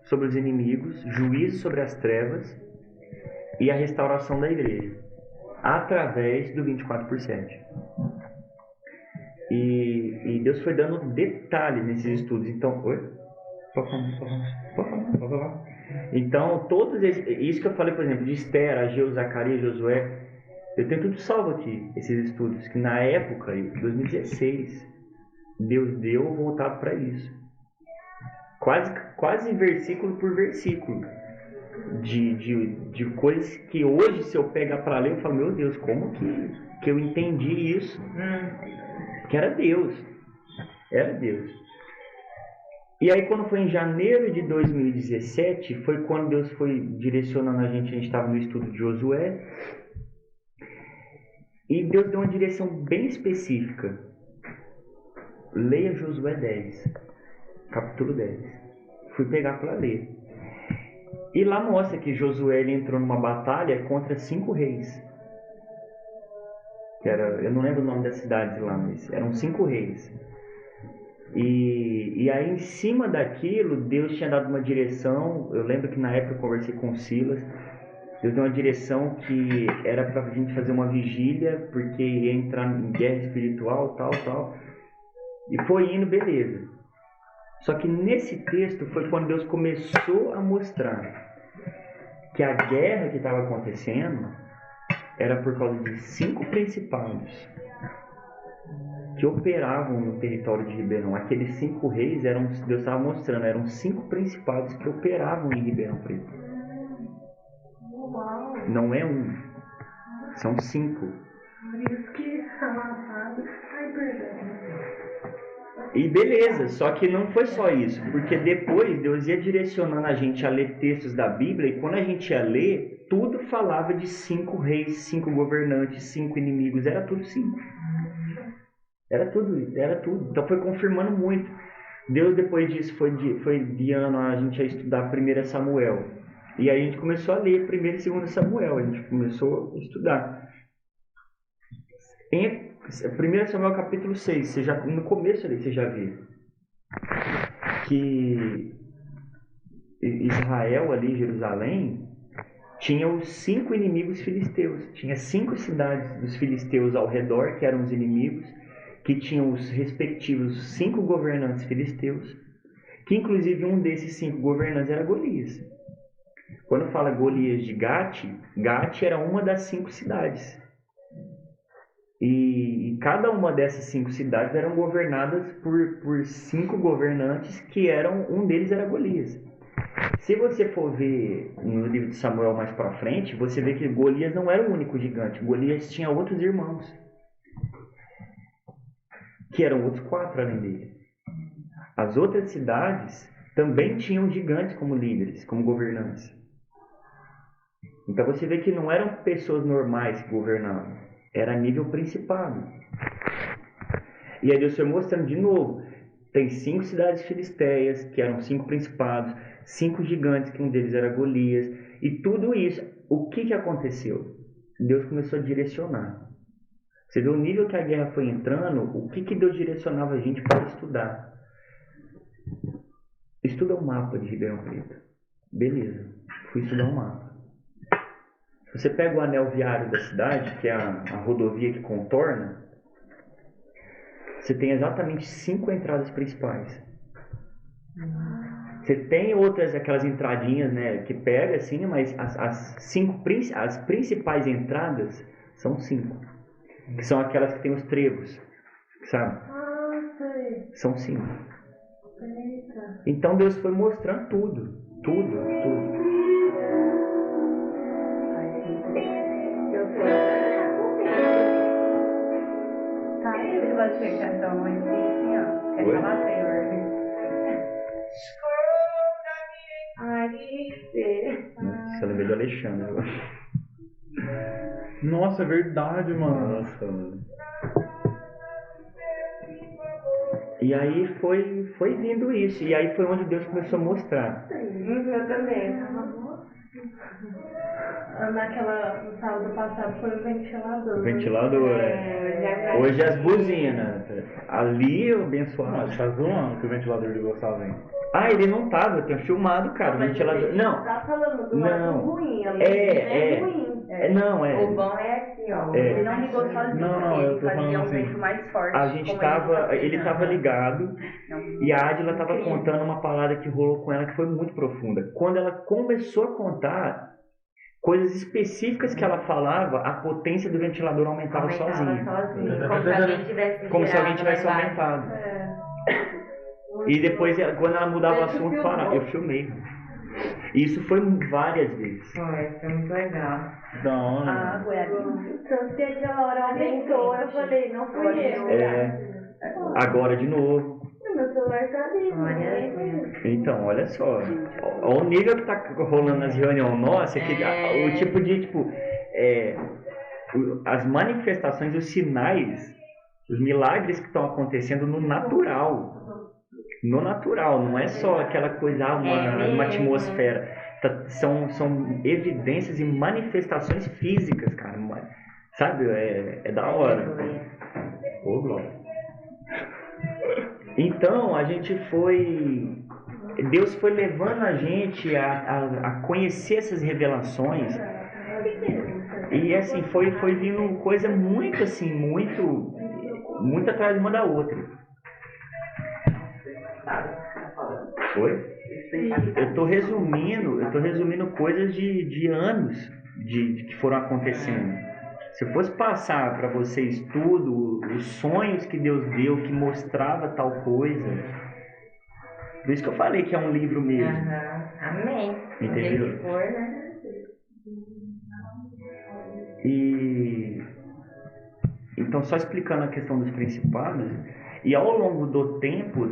sobre os inimigos, juízo sobre as trevas e a restauração da igreja, através do 24/7. E Deus foi dando detalhes nesses estudos. Então, Pode falar. Então, todos isso que eu falei, por exemplo, de Esther, Ageu, Zacarias, Josué, eu tenho tudo salvo aqui, esses estudos, que na época, em 2016, Deus deu voltado para isso. Quase versículo por versículo. De coisas que hoje, se eu pegar para ler, eu falo, meu Deus, como que eu entendi isso? Que era Deus. Era Deus. E aí, quando foi em janeiro de 2017, foi quando Deus foi direcionando a gente estava no estudo de Josué, e Deus deu uma direção bem específica. Leia Josué 10, capítulo 10. Fui pegar para ler. E lá mostra que Josué ele entrou numa batalha contra 5 reis. Eu não lembro o nome das cidades lá, mas eram 5 reis. E aí, em cima daquilo, Deus tinha dado uma direção. Eu lembro que na época eu conversei com o Silas. Deus deu uma direção que era para a gente fazer uma vigília, porque ia entrar em guerra espiritual, tal. E foi indo, beleza. Só que nesse texto foi quando Deus começou a mostrar que a guerra que estava acontecendo era por causa de 5 principados que operavam no território de Ribeirão. Aqueles 5 reis, Deus estava mostrando, eram 5 principados que operavam em Ribeirão Preto. Uau! Não é um, são 5. Por isso que amado. Ai, perdão. E beleza, só que não foi só isso, porque depois Deus ia direcionando a gente a ler textos da Bíblia, e quando a gente ia ler, tudo falava de 5 reis, 5 governantes, 5 inimigos, era tudo 5. Era tudo. Então foi confirmando muito. Deus depois disso foi guiando a gente a estudar 1 Samuel. E aí a gente começou a ler 1 e 2 Samuel, a gente começou a estudar. Em 1 Samuel capítulo 6, no começo ali você já vê que Israel ali, Jerusalém, tinha os 5 inimigos filisteus. Tinha 5 cidades dos filisteus ao redor, que eram os inimigos, que tinham os respectivos 5 governantes filisteus, que inclusive um desses 5 governantes era Golias. Quando fala Golias de Gate, Gate era uma das 5 cidades. E cada uma dessas 5 cidades eram governadas por 5 governantes, que um deles era Golias. Se você for ver no livro de Samuel mais para frente, você vê que Golias não era o único gigante. Golias tinha outros irmãos, que eram outros 4 além dele. As outras cidades também tinham gigantes como líderes, como governantes. Então você vê que não eram pessoas normais que governavam, era nível principado. E aí Deus foi mostrando de novo, tem 5 cidades filisteias, que eram 5 principados, 5 gigantes, que um deles era Golias, e tudo isso, o que aconteceu? Deus começou a direcionar. Você vê o nível que a guerra foi entrando, o que Deus direcionava a gente para estudar. Estuda o mapa de Ribeirão Preto. Beleza, fui estudar o mapa. Se você pega o anel viário da cidade, que é a rodovia que contorna, você tem exatamente 5 entradas principais. Você tem outras, aquelas entradinhas, né, que pega assim, mas as principais entradas são 5. Que são aquelas que tem os trebos, sabe? Sei. São 5. Eita. Então Deus foi mostrando tudo. Tá, ele vai chegar então assim, ó. Quer Oi? falar, Senhor? Ai, que Nossa, eu lembrei do Alexandre agora. Nossa, é verdade, mano. Nossa, mano. E aí foi vindo isso. E aí foi onde Deus começou a mostrar. Eu também. No sábado passado foi o ventilador. O ventilador, Hoje as buzinas. Ali eu abençoado. Não, você tá zoando que o ventilador ligou sozinho. Ah, ele não tava, eu tenho filmado, cara, o ventilador. Não. Tá falando do Não. lado ruim, a luz É ruim. Não, O bom é aqui, ó. É. Ele não ligou sozinho. Não, eu ele tô fazia falando um assim. vento mais forte. A gente como tava. Ele fazendo. tava ligado. Não. E a Adila tava Incrível. contando uma parada que rolou com ela que foi muito profunda. Quando ela começou a contar coisas específicas que ela falava, a potência do ventilador aumentava sozinho. Como se alguém tivesse Como se alguém tivesse girado lá embaixo. aumentado. E depois, quando ela mudava o assunto, parava. Eu filmei. E isso foi várias vezes. Foi muito legal. Não, A água é ali. Tanto que aquela hora aumentou, eu falei, não fui eu. Agora de novo. Meu celular tá ali. Olha. Então, olha só. Olha o nível que tá rolando nas reuniões nossas, que o tipo de, as manifestações, os sinais, os milagres que estão acontecendo no natural. No natural, não é só aquela coisa, uma atmosfera. São evidências e manifestações físicas, cara. Sabe? É da hora. Ô, glória. Então, Deus foi levando a gente a conhecer essas revelações. E assim, foi vindo coisa muito assim, muito atrás de uma da outra. Oi? Eu tô resumindo coisas de anos de que foram acontecendo. Se eu fosse passar para vocês tudo, os sonhos que Deus deu, que mostrava tal coisa. Por isso que eu falei que é um livro mesmo. Amém. Entendeu? Se for, né? E então, só explicando a questão dos principados, e ao longo do tempo,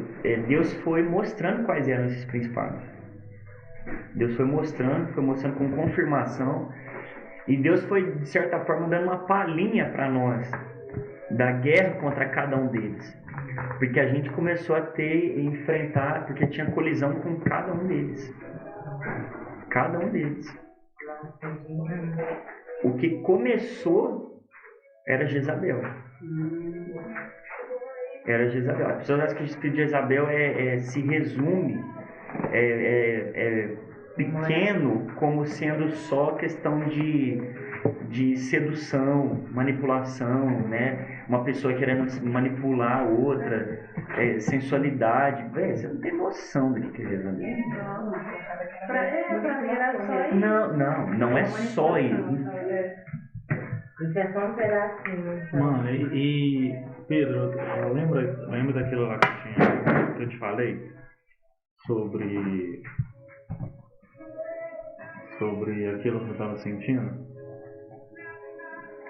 Deus foi mostrando quais eram esses principados. Deus foi mostrando com confirmação, e Deus foi, de certa forma, dando uma palhinha para nós da guerra contra cada um deles. Porque a gente começou a enfrentar, porque tinha colisão com cada um deles. Cada um deles. O que começou era Jezabel. Era Jezabel. As pessoas acham que Jezabel se resume pequeno como sendo só questão de sedução, manipulação, né? Uma pessoa querendo manipular a outra, sensualidade. Véi, você não tem noção do que é Jezabel. Pra mim era só isso. Não é só isso. Isso é só um pedacinho. Então. Mano, e Pedro, lembra daquilo lá que eu te falei? Sobre aquilo que eu tava sentindo?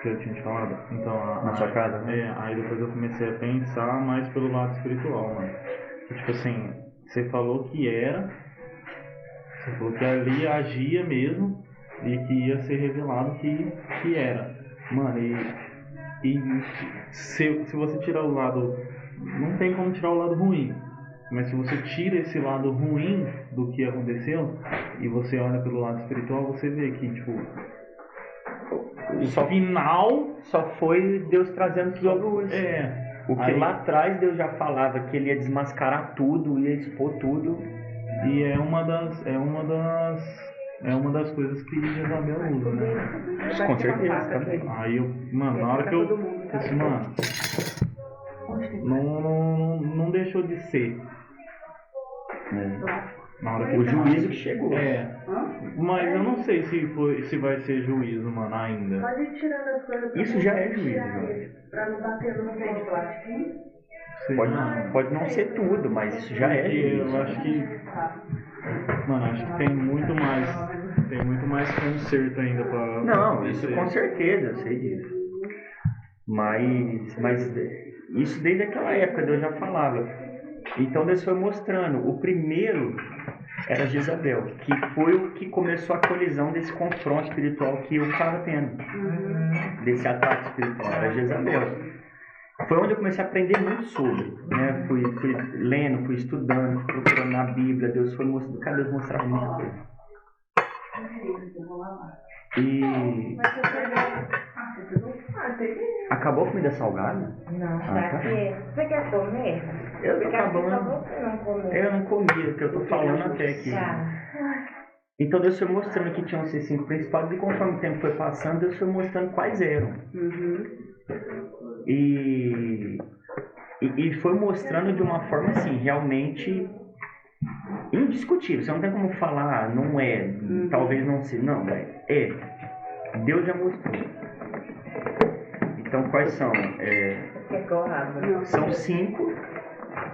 Que eu tinha te falado? Então, Na sua casa, né? Aí depois eu comecei a pensar mais pelo lado espiritual, mano. Tipo assim, você falou que ali agia mesmo e que ia ser revelado que era. Mano, e se você tirar o lado... Não tem como tirar o lado ruim. Mas se você tira esse lado ruim do que aconteceu e você olha pelo lado espiritual, você vê que, tipo... O final só foi Deus trazendo tudo à luz. Porque Aí, lá atrás Deus já falava que ele ia desmascarar tudo, ia expor tudo. E é uma das coisas que Jezabel usa, né? Com certeza, também. Aí mano, na hora que eu disse, mano, não deixou de ser. Na hora que O juízo que chegou. Mas eu não sei se vai ser juízo, mano, ainda. Pode ir tirando as coisas. Isso já é juízo, Jorge. Pra não bater no meio de plastiquinho. Pode não ser tudo, mas isso já é juízo. Eu acho que... Mano, acho que tem muito mais conserto ainda pra... Não, isso com certeza, eu sei disso. Mas isso desde aquela época Deus já falava. Então Deus foi mostrando. O primeiro era Jezabel, que foi o que começou a colisão desse confronto espiritual que eu estava tendo. Desse ataque espiritual, era Jezabel. Foi onde eu comecei a aprender muito sobre, né? Fui lendo, fui estudando, fui procurando na Bíblia. Deus foi mostrando, cada vez mostrava muita coisa. E acabou a comida salgada? Não, tá. Você quer comer? Eu tô acabando. Você não comeu. Eu não comia, porque eu tô falando até aqui. Então Deus foi mostrando que tinham esses 5 principados e conforme o tempo foi passando, Deus foi mostrando quais eram. E foi mostrando de uma forma assim, realmente indiscutível. Você não tem como falar, não é, talvez não seja. Não, é. Deus já mostrou. Então quais são? São 5,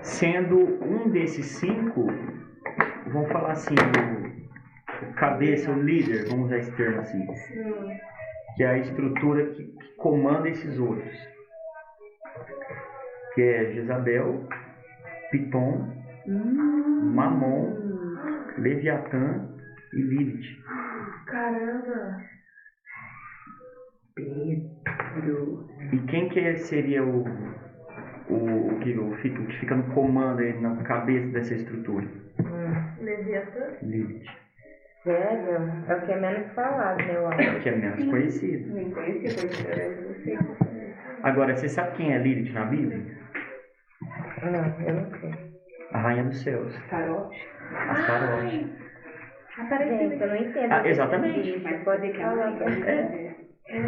sendo um desses 5, vamos falar assim, o cabeça, o líder, vamos usar esse termo assim, que é a estrutura que comanda esses outros, que é Jezabel, Pitom, Mamon, Leviatã e Lilith. Caramba! Pedro. E quem que seria o que fica no comando aí, na cabeça dessa estrutura? Leviatã? Lilith. Sério? É o que é menos falado, né, eu acho. Que é menos conhecido. Nem conheci, porque Agora, você sabe quem é Lilith na Bíblia? Não, eu não sei. A rainha dos céus. Tarote. Astarote. Gente, eu não entendo. Exatamente. Mas pode falar.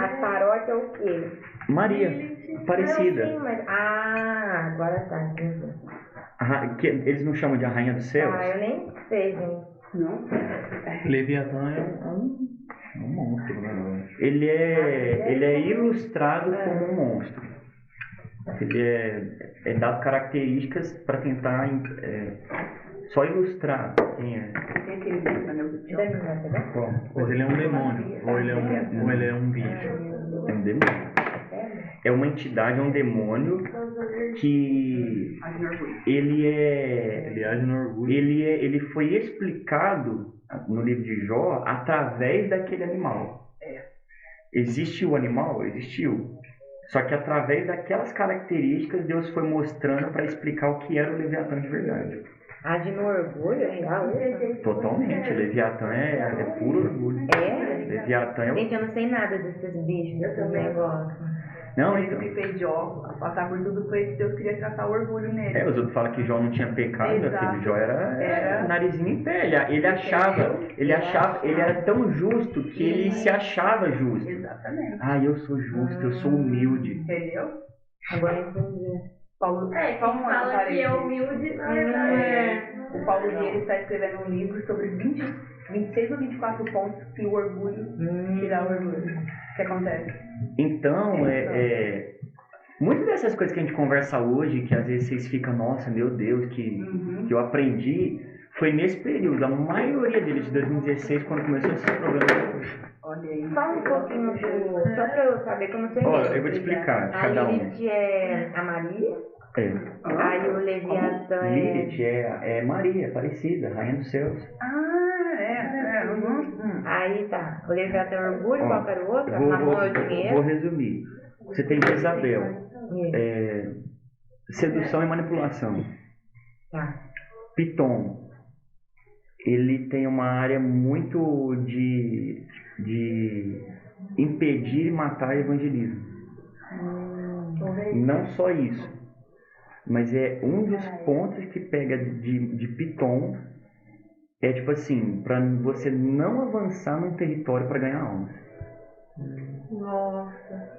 Astarote é o quê? Maria, Aparecida. Sim, mas... agora tá, entendi. Eles não chamam de a Rainha dos Céus? Ah, eu nem sei, gente. Não? Leviatã é um monstro, né? Ele é ilustrado como um monstro. Ele é dado características para tentar só ilustrar quem é. Tem aquele livro, né? Mas ele é um demônio, ou ele é um bicho. É um demônio. É uma entidade, é um demônio que Ele age no orgulho. ele foi explicado no livro de Jó através daquele animal. Existiu o animal? Existiu. Só que através daquelas características Deus foi mostrando para explicar o que era o Leviatã de verdade. Age no orgulho, é real isso? Totalmente. Leviatã é puro orgulho. Leviatã é o... Gente, eu não sei nada desses bichos, desses negócios. Não, Ele então. que fez Jó passar por tudo foi que Deus queria tratar o orgulho nele. Os outros falam que Jó não tinha pecado, Exato. filho. Jó era narizinho em pé. Ele achava, ele era tão justo que ele se achava justo. Exatamente. Eu sou justo, eu sou humilde. Entendeu? Agora eu entendi. Paulo, Quem só uma fala que é parêntese. humilde, na verdade. O Paulo Vieira está escrevendo um livro sobre 26 ou 24 pontos que o orgulho tirar o orgulho. O que acontece? Então, muitas dessas coisas que a gente conversa hoje, que às vezes vocês ficam, nossa, meu Deus, que eu aprendi, foi nesse período. A maioria deles, de 2016, quando começou esse problema. Olha aí. Fala um pouquinho do... Só pra eu saber como você Eu vou te explicar, A cada um. Lilith é a Maria, aí o Leviatã Lilith é Maria, Aparecida, Rainha dos Céus. Aí tá, o Leviatã é orgulho, qual era o outro? A Vou Mamon é o dinheiro. vou resumir. Você tem Jezabel, sedução e manipulação. Tá. Piton, ele tem uma área muito de impedir e matar evangelismo. Não só isso, mas é um dos pontos que pega de Piton, é tipo assim, para você não avançar num território para ganhar almas. Nossa.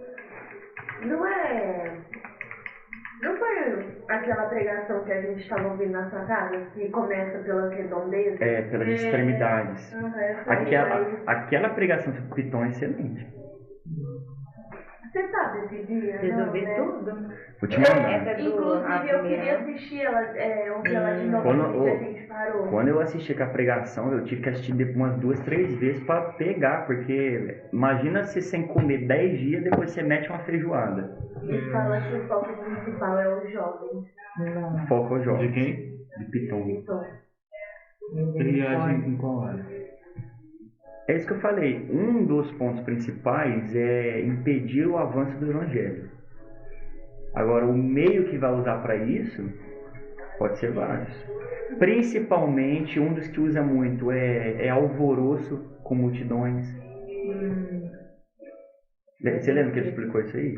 Não foi aquela pregação que a gente estava ouvindo na sua casa, que começa pela redondeza? Pelas extremidades. Aquela pregação sobre Piton é excelente. Você sabe esse dia? Resolvi né? tudo. Vou te mandar. Essa é do... Inclusive, eu queria assistir ela, ouvir ela de novo, que a gente parou. Quando eu assisti com a pregação, eu tive que assistir depois umas 2, 3 vezes para pegar, porque imagina você sem comer 10 dias, depois você mete uma feijoada. E fala que o foco principal é os jovens. Foco ao jovem. De quem? De Piton. Então, Ele age em qual área? É isso que eu falei. Um dos pontos principais é impedir o avanço do evangelho. Agora, o meio que vai usar para isso pode ser vários. Principalmente, um dos que usa muito é alvoroço com multidões. Você lembra que ele explicou isso aí?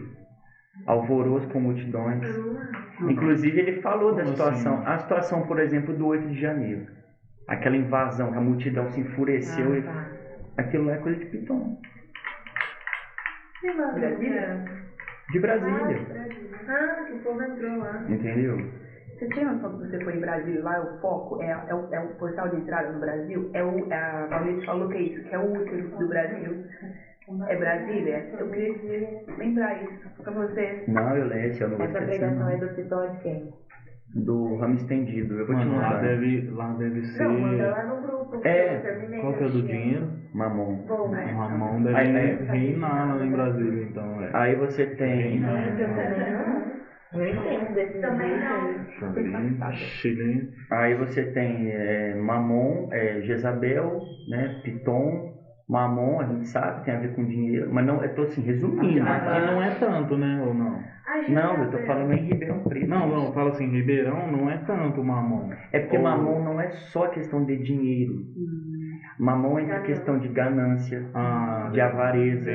Alvoroço com multidões. Inclusive, ele falou da situação. A situação, por exemplo, do 8 de janeiro. Aquela invasão, que a multidão se enfureceu. Aquilo não é coisa de Piton. Brasília? De Brasília. que o povo entrou lá. Entendeu? Você tinha noção que você foi em Brasília, lá o foco é o portal de entrada no Brasil? A Paulista falou que é isso, que é o útero do Brasil. É Brasília? Eu queria lembrar isso pra você. Não, eu leio, eu não vou Essa esquecer. pregação Não. é do Piton de quem? Do ramo estendido, eu vou te Mano, lá mandar. deve ser... Não, manda lá no grupo. É. que eu terminei Qual que é o do de assistir. dinheiro? Mamon. Bom, O Ramon deve Aí, reinar lá em Brasília, então. Aí você tem. Eu entendo desse Também não. Chileno. Aí você tem Mamon, Jezabel, né? Piton. Mamon, a gente sabe, tem a ver com dinheiro, mas não, eu tô assim, resumindo. Aqui não é tanto, né? Ou não? Não, eu tô falando em Ribeirão Preto. Não, fala assim, Ribeirão não é tanto Mamon. É porque Ou- Mamon não é só questão de dinheiro. Mamon entra questão de ganância, de avareza,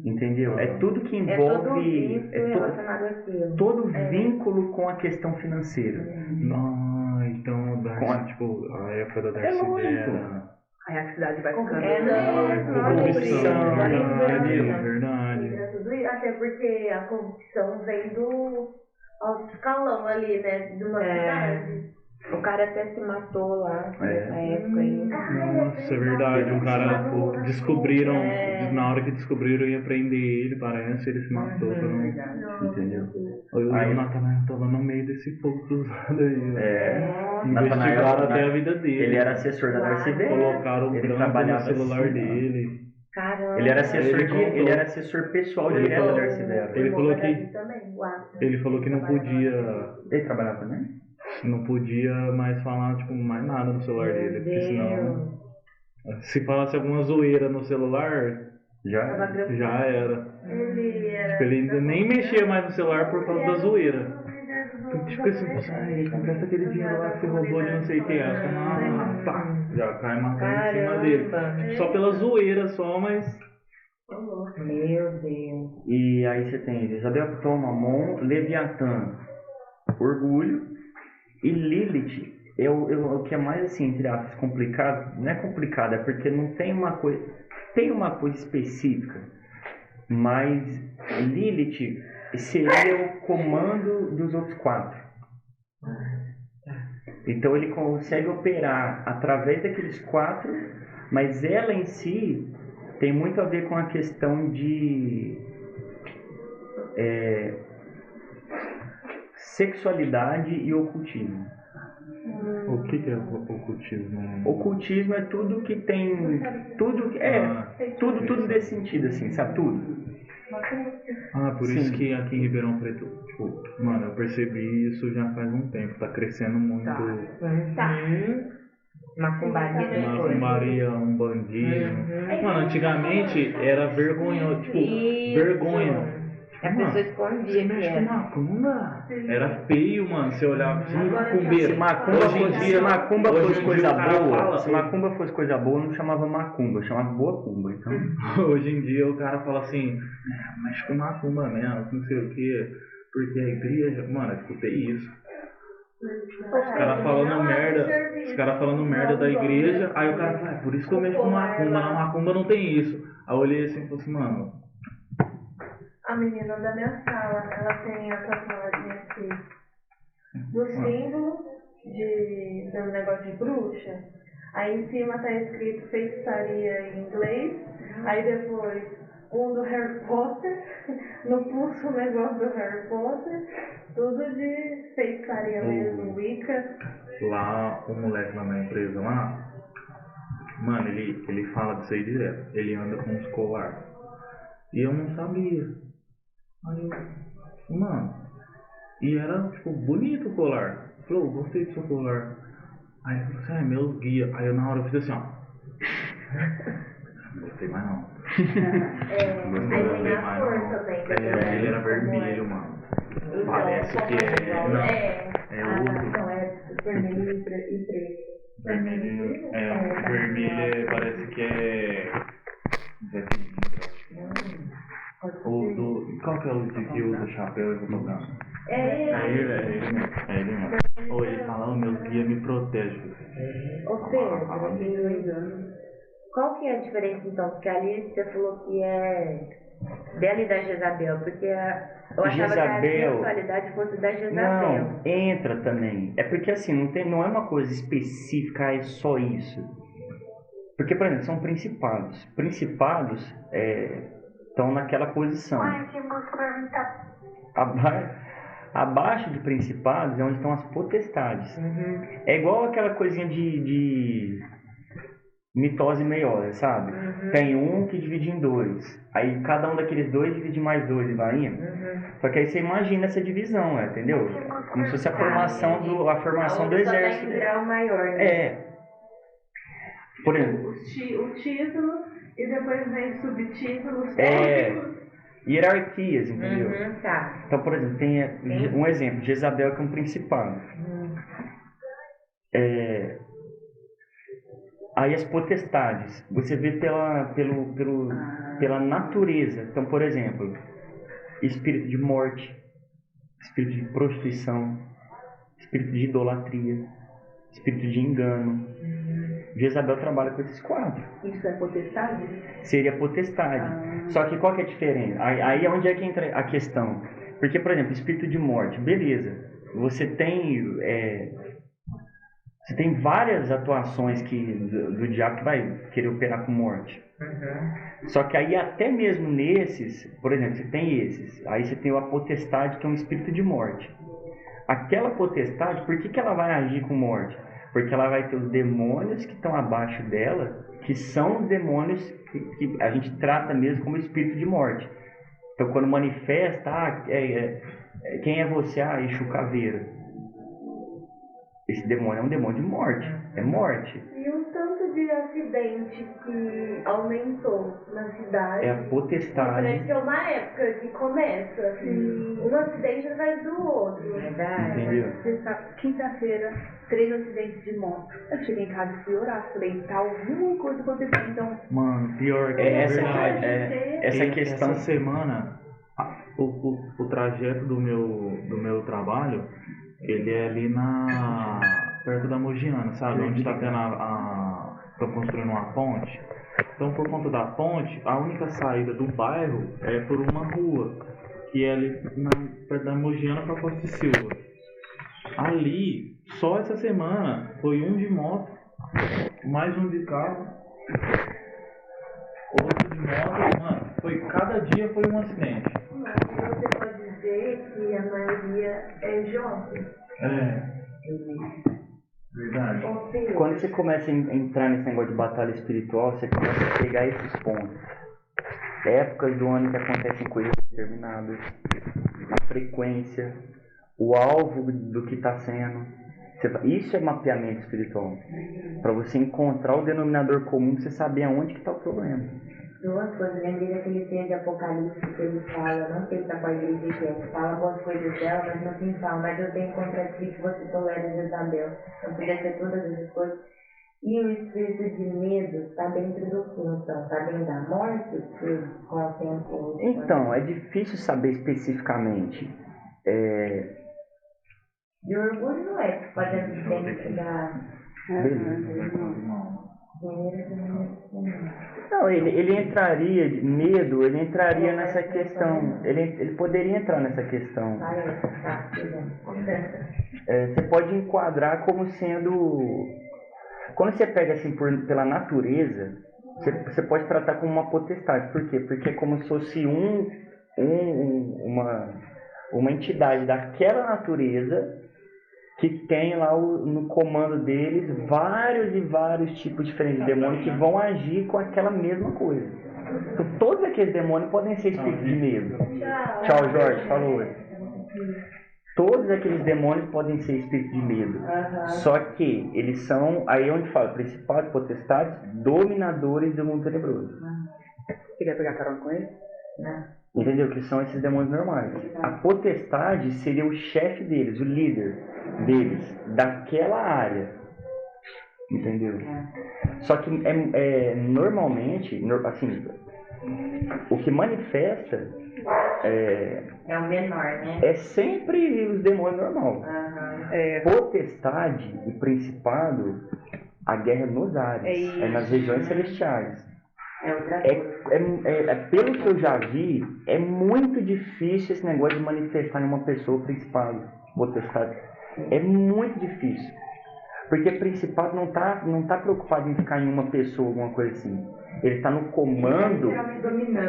entendeu? É tudo que É todo envolve. vício relacionado àquilo. Todo vínculo com a questão financeira. Então o Darcy, tipo, a época da Darcy lógico. era... Aí a cidade vai ficando. corrupção, entendeu? verdade. Tudo isso, até porque a corrupção vem alto escalão ali, né? De uma cidade. O cara até se matou lá nessa época aí. Nossa, é verdade. Um cara descobriram, na hora que descobriram ia prender ele, parece, ele se matou. Entendeu? O Aí- Natanael tava no meio desse fogo cruzado aí. Natanael, Investigaram até a vida dele. ele era assessor da Darcy Vera. Colocaram o Ele grampo no trabalhava celular assim, dele. Caramba. Ele era assessor, Ele contou. ele era assessor pessoal direto da Darcy Vera. Ele falou que- Também, o Atlas. Ele falou que não podia. Ele trabalhava também? Não podia mais falar, tipo, mais nada no celular dele. Porque senão. Se falasse alguma zoeira no celular, Já? já era. Ele era. Tipo, ele ainda nem mexia mais no celular por causa da zoeira. Tipo assim, presta aquele dinheiro lá que você roubou de não sei o que. Pá, já cai matando em cima dele. Caramba. Só pela zoeira só, mas. Meu Deus. E aí você tem Isabel, Ptolomeu, Mamon, Leviatã, Orgulho, e Lilith é o que é mais assim, entre aspas, complicado. Não é complicado, é porque não tem uma coisa. Tem uma coisa específica, mas Lilith seria o comando dos outros 4. Então ele consegue operar através daqueles 4, mas ela em si tem muito a ver com a questão de sexualidade e ocultismo. O que é ocultismo? Ocultismo é tudo que tem. Tudo desse sentido, assim, sabe? Tudo. Por Sim. isso que aqui em Ribeirão Preto, tipo, mano, eu percebi isso já faz um tempo, tá crescendo muito. Macumbaria das coisas. Macumbaria, um bandismo. Mano, antigamente era vergonhoso, tipo, vergonha. A Mano, pessoa você escondia que mexe com era. macumba? Era feio, mano, você olhava assim, macumbeiro. Se macumba Hoje em fosse, dia- se macumba hoje fosse em coisa dia o cara boa, fala- se macumba fosse coisa boa, não chamava macumba, chamava boa cumba. Então, Hoje em dia o cara fala assim, mexe com macumba mesmo, não sei o que, porque a igreja, mano, eu escutei isso. Os caras falando merda da igreja, aí o cara fala, por isso que eu mexo com macumba, na macumba não tem isso. Aí eu olhei assim e falei assim, mano, A menina da minha sala, ela tem a tatuagem aqui do símbolo do negócio de bruxa. Aí em cima tá escrito feitiçaria em inglês. Aí depois um do Harry Potter. No pulso o negócio do Harry Potter. Tudo de feitiçaria mesmo, Wicca. lá o moleque lá na empresa lá, mano, ele fala disso aí direto. Ele anda com uns colar. E eu não sabia. Aí eu, mano, e era tipo bonito o colar. Eu falei, gostei do seu colar. Aí ele falou assim, meus guia. Aí eu na hora eu fiz assim, ó. Não gostei mais não. Aí tem a cor também. Ele era vermelho, mano. Parece que é. Não, é outro. Não, é vermelho e preto. Vermelho. Vermelho parece que é. Qual que é o que usa o chapéu e vou tocar? É ele mesmo. Ou ele fala, meus guias me protegem. Ô Pedro, qual que é a diferença então? Porque ali você falou que é dela e da Jezabel, porque eu achava que a sexualidade fosse da Jezabel. não, entra também. É porque assim, não é uma coisa específica, é só isso. Porque, por exemplo, são principados. Principados estão naquela posição. Abaixo de principados é onde estão as potestades. É igual aquela coisinha de mitose e meiose, sabe? Tem um que divide em 2. Aí cada um daqueles 2 divide mais 2 e vai indo. Só que aí você imagina essa divisão, entendeu? Como se fosse a formação do exército. Só tá em grau maior, né? Por exemplo, O título e depois vem subtítulos. hierarquias, entendeu? Tá. Então, por exemplo, tem um exemplo, Jezabel, que é um principado. Aí as potestades, você vê pela natureza. Então, por exemplo, espírito de morte, espírito de prostituição, espírito de idolatria, espírito de engano. Jezabel trabalha com esses 4. Isso é potestade? Seria potestade. Só que qual que é a diferença? Aí é onde é que entra a questão. Porque, por exemplo, espírito de morte, beleza. Você tem várias atuações do diabo que vai querer operar com morte. Só que aí até mesmo nesses, por exemplo, você tem esses. Aí você tem a potestade, que é um espírito de morte. Aquela potestade, por que ela vai agir com morte? Porque ela vai ter os demônios que estão abaixo dela, que são os demônios que a gente trata mesmo como espírito de morte. Então, quando manifesta, quem é você? Exu Caveira. Esse demônio é um demônio de morte. É morte. E o tanto de acidente que aumentou na cidade. É a potestade. Parece que é uma época que começa. Um acidente atrás do outro. Verdade. Entendeu? Quinta-feira, 3 acidentes de moto. Eu cheguei em casa e fui orar. Falei, tá alguma coisa acontecendo. Então, Mano, pior que Essa Essa questão. Essa semana, o trajeto do meu trabalho, ele é ali perto da Mogiana, sabe? Onde está tendo estão construindo uma ponte. Então, por conta da ponte, a única saída do bairro é por uma rua, que é ali perto da Mogiana para Costa e Silva. Ali, só essa semana, foi um de moto, mais um de carro, outro de moto, mano, cada dia foi um acidente. Mas você pode dizer que a maioria é jovem. Verdade. Ou seja, Quando você começa a entrar nesse negócio de batalha espiritual, você começa a pegar esses pontos. Épocas do ano que acontecem coisas determinadas, a frequência, o alvo do que está sendo. Isso é mapeamento espiritual. Para você encontrar o denominador comum, você saber aonde que está o problema. Duas coisas, lembrei daquele texto de Apocalipse que ele fala, não sei se tá com a igreja que é, que fala algumas coisas dela, mas no fim fala, mas eu tenho contra ti que você tolera Jezabel. Não podia ser todas essas coisas. E o espírito de medo está dentro do que então? Está dentro da morte? Que com o tempo... Então, é difícil saber especificamente. De orgulho não é, que pode dentro da... Não, ele entraria de medo, ele entraria nessa questão. Ele poderia entrar nessa questão. Você pode enquadrar como sendo. Quando você pega assim pela natureza, você pode tratar como uma potestade. Por quê? Porque é como se fosse uma entidade daquela natureza que tem lá no comando deles vários e vários tipos diferentes de demônios que vão agir com aquela mesma coisa. Então, todos aqueles demônios podem ser espíritos de medo. Tchau, Jorge, falou. Todos aqueles demônios podem ser espíritos de medo. Só que eles são, aí é onde fala, principados, potestades, dominadores do mundo tenebroso. você quer pegar carona com ele? Entendeu? Que são esses demônios normais. A potestade seria o chefe deles, o líder deles, daquela área. Entendeu? Só que normalmente, assim, o que manifesta é o menor, né? é sempre os demônios normais. Potestade e principado, a guerra é nos ares, é nas regiões celestiais. É outra coisa. Pelo que eu já vi, é muito difícil esse negócio de manifestar em uma pessoa principado, potestade. É muito difícil. Porque principado não tá preocupado em ficar em uma pessoa, alguma coisa assim. Ele está no comando.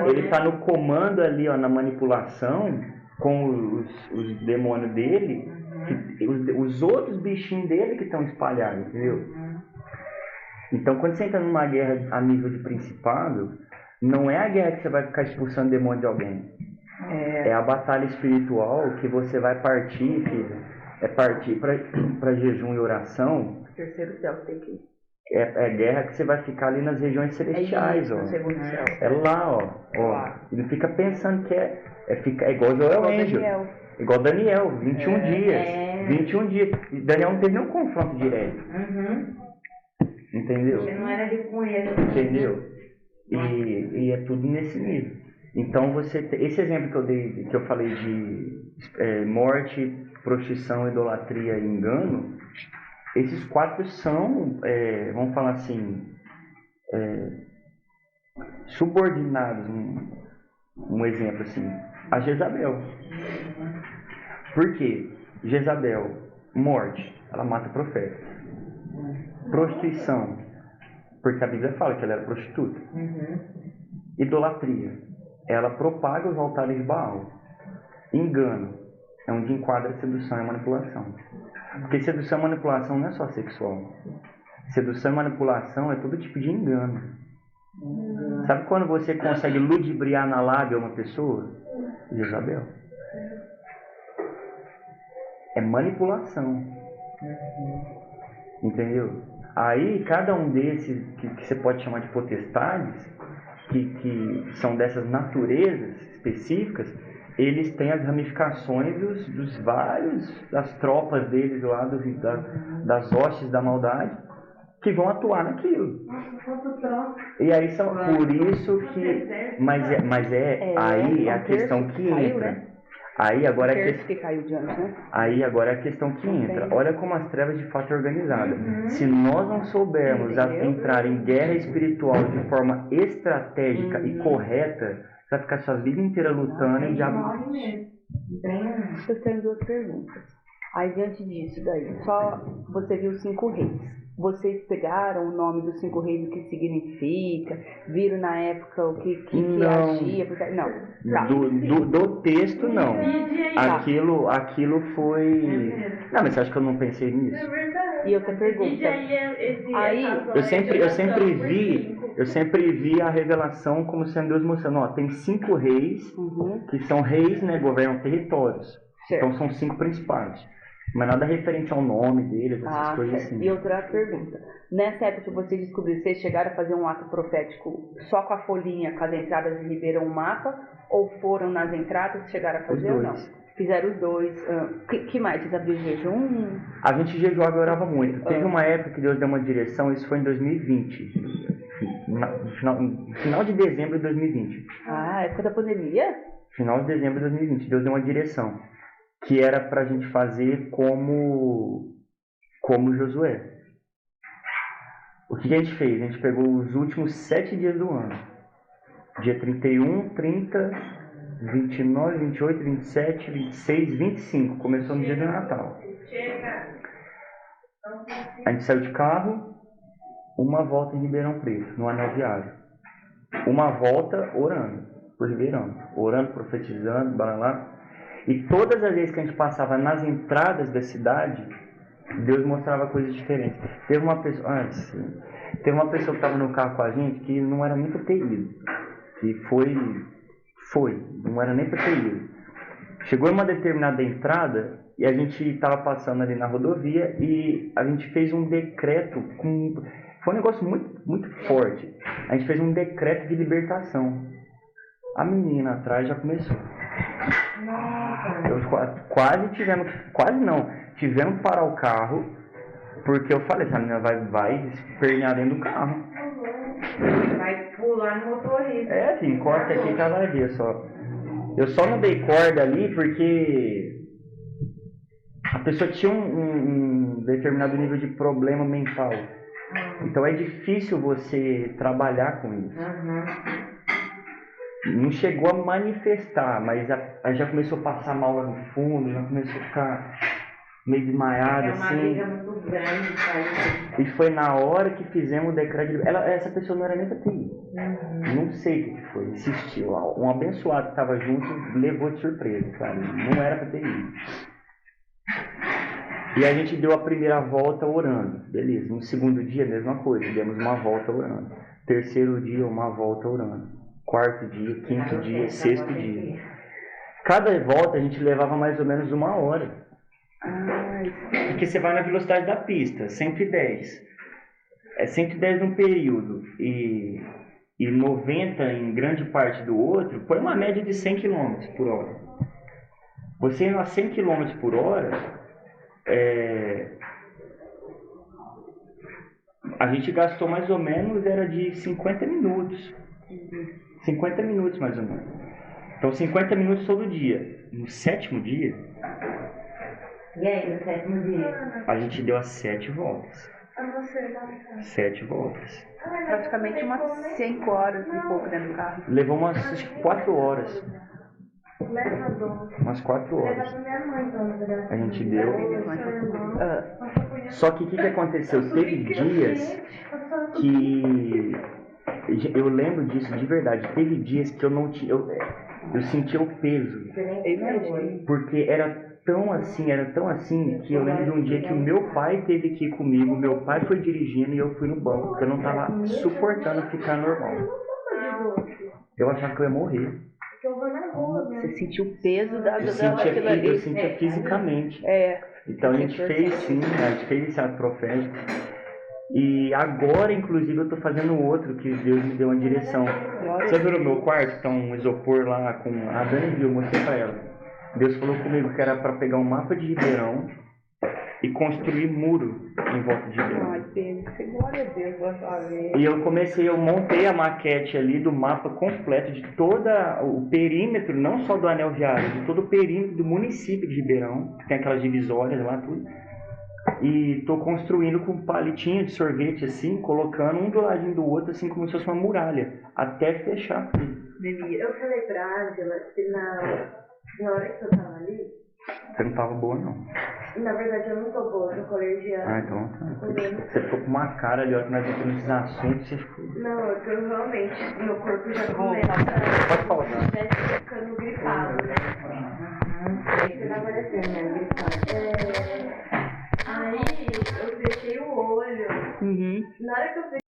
Ele está no comando ali, ó, na manipulação com os demônios dele, os outros bichinhos dele que estão espalhados, entendeu? Então, quando você entra numa guerra a nível de principado, não é a guerra que você vai ficar expulsando demônio de alguém. É a batalha espiritual que você vai partir, filho. É partir para jejum e oração. Terceiro céu tem que ir. É guerra que você vai ficar ali nas regiões celestiais, ó. No segundo céu. É lá, ó. Ele fica pensando que é igual Joel Angel. Igual Daniel, 21 dias. 21 dias. E Daniel não teve nenhum confronto direto. Entendeu? Porque não era de cunha. Entendeu? E é tudo nesse nível. Então esse exemplo que eu dei, que eu falei de morte, prostituição, idolatria e engano, esses 4 são, vamos falar assim, subordinados, um exemplo assim, a Jezabel. Por quê? Jezabel, morte, ela mata profeta. Prostituição, porque a Bíblia fala que ela era prostituta. Idolatria, ela propaga os altares de Baal. Engano, é onde enquadra sedução e manipulação. Porque sedução e manipulação não é só sexual. Sedução e manipulação é todo tipo de engano. Sabe quando você consegue ludibriar na lábia uma pessoa? Jezabel. É manipulação. Entendeu? Aí, cada um desses, que você pode chamar de potestades, que são dessas naturezas específicas, eles têm as ramificações dos vários, das tropas deles lá, das hostes da maldade, que vão atuar naquilo. E aí são por isso que... Mas aí é a questão que entra. Aí agora Aí agora é a questão que entra. Olha como as trevas de fato é organizada. Se nós não soubermos entrar em guerra espiritual de forma estratégica e correta, vai ficar sua vida inteira lutando e diabo. Eu tenho 2 perguntas. Aí diante disso daí, só você viu 5 reis. Vocês pegaram o nome dos 5 reis, o que significa? Viram na época o que agia? Não. Tá. Do texto, não. Aquilo foi... Não, mas você acha que eu não pensei nisso? E outra pergunta. Aí, eu sempre vi a revelação como sendo Deus mostrando, ó, tem 5 reis, que são reis, né, governam territórios. Certo. Então são 5 principados. Mas nada referente ao nome deles, essas coisas assim. E outra pergunta. Nessa época que vocês descobriram, vocês chegaram a fazer um ato profético só com a folhinha, com as entradas de Ribeirão, um mapa? Ou foram nas entradas e chegaram a fazer ou não? Fizeram os 2. Que mais? Vocês abriram jejum? A gente jejuava e orava muito. Teve uma época que Deus deu uma direção, isso foi em 2020. No final de dezembro de 2020. Época da pandemia? Final de dezembro de 2020. Deus deu uma direção. Que era pra gente fazer como Josué. O que a gente fez? A gente pegou os últimos 7 dias do ano. Dia 31, 30, 29, 28, 27, 26, 25. Começou no dia do Natal. A gente saiu de carro, uma volta em Ribeirão Preto, no anel viário. Uma volta orando por Ribeirão. Orando, profetizando, blá. E todas as vezes que a gente passava nas entradas da cidade, Deus mostrava coisas diferentes. Teve uma pessoa que estava no carro com a gente que não era nem para ter ido. Que não era nem para ter ido. Chegou em uma determinada entrada e a gente estava passando ali na rodovia e a gente fez um decreto foi um negócio muito, muito forte. A gente fez um decreto de libertação. A menina atrás já começou. Tivemos que parar o carro, porque eu falei, essa menina vai espernear dentro do carro. Vai pular no motorista. Assim, corta aqui que ela vai ver só. Eu só não dei corda ali porque a pessoa tinha um determinado nível de problema mental. Então é difícil você trabalhar com isso. Não chegou a manifestar, mas já começou a passar mal lá no fundo, já começou a ficar meio desmaiada assim. É uma briga muito grande, cara. E foi na hora que fizemos o decreto. Essa pessoa não era nem pra ter ido. Não sei o que foi. Insistiu. Um abençoado que estava junto levou de surpresa, sabe? Não era pra ter ido. E a gente deu a primeira volta orando. Beleza. No segundo dia, mesma coisa. Demos uma volta orando. Terceiro dia, uma volta orando. Quarto dia, quinto dia, sexto dia. Cada volta a gente levava mais ou menos 1 hora. Porque você vai na velocidade da pista, 110. É 110 num período e 90 em grande parte do outro, põe uma média de 100 km por hora. Você indo a 100 km por hora, a gente gastou mais ou menos, era de 50 minutos. 50 minutos mais ou menos. Então 50 minutos todo dia. No 7º dia... E aí, no 7º dia? A gente deu as 7 voltas. 7 voltas. Praticamente umas 5 horas e pouco dentro do carro. Levou umas 4 horas. Levador. Umas 4 horas. Leva pra minha mãe, então, na verdade. A gente deu. Só que o que aconteceu? Teve dias que eu lembro disso de verdade. Teve dias que eu não tinha. Eu sentia o peso. Porque era tão assim, que eu lembro de um dia que o meu pai teve que ir comigo, meu pai foi dirigindo e eu fui no banco, porque eu não tava suportando ficar normal. Eu achava que eu ia morrer. Você sentiu o peso Eu sentia fisicamente. Então a gente fez sim, a gente fez esse ato profético. E agora, inclusive, eu tô fazendo outro que Deus me deu uma direção. Você viu no meu quarto? Tá um isopor lá com... A Dani viu, eu mostrei pra ela. Deus falou comigo que era pra pegar um mapa de Ribeirão e construir muro em volta de Ribeirão. Ai, Pedro, glória a Deus, vou saber. E eu montei a maquete ali do mapa completo de todo o perímetro, não só do anel viário, de todo o perímetro do município de Ribeirão, que tem aquelas divisórias lá, tudo. E tô construindo com um palitinho de sorvete assim, colocando um do ladinho do outro, assim como se fosse uma muralha, até fechar tudo. Eu falei pra Ângela que na hora que eu tava ali, Você não tava boa, não. na verdade eu não tô boa, eu tô colegiana. Ah, então tá. Você ficou com uma cara ali, ó, que nós entramos nesses assuntos, você ficou... Não, é que eu realmente, meu corpo já começa Pode falar. ficando gripado, né? Aí você tá aparecendo, né? Gripado. Aí eu fechei o olho. Na hora que eu fechei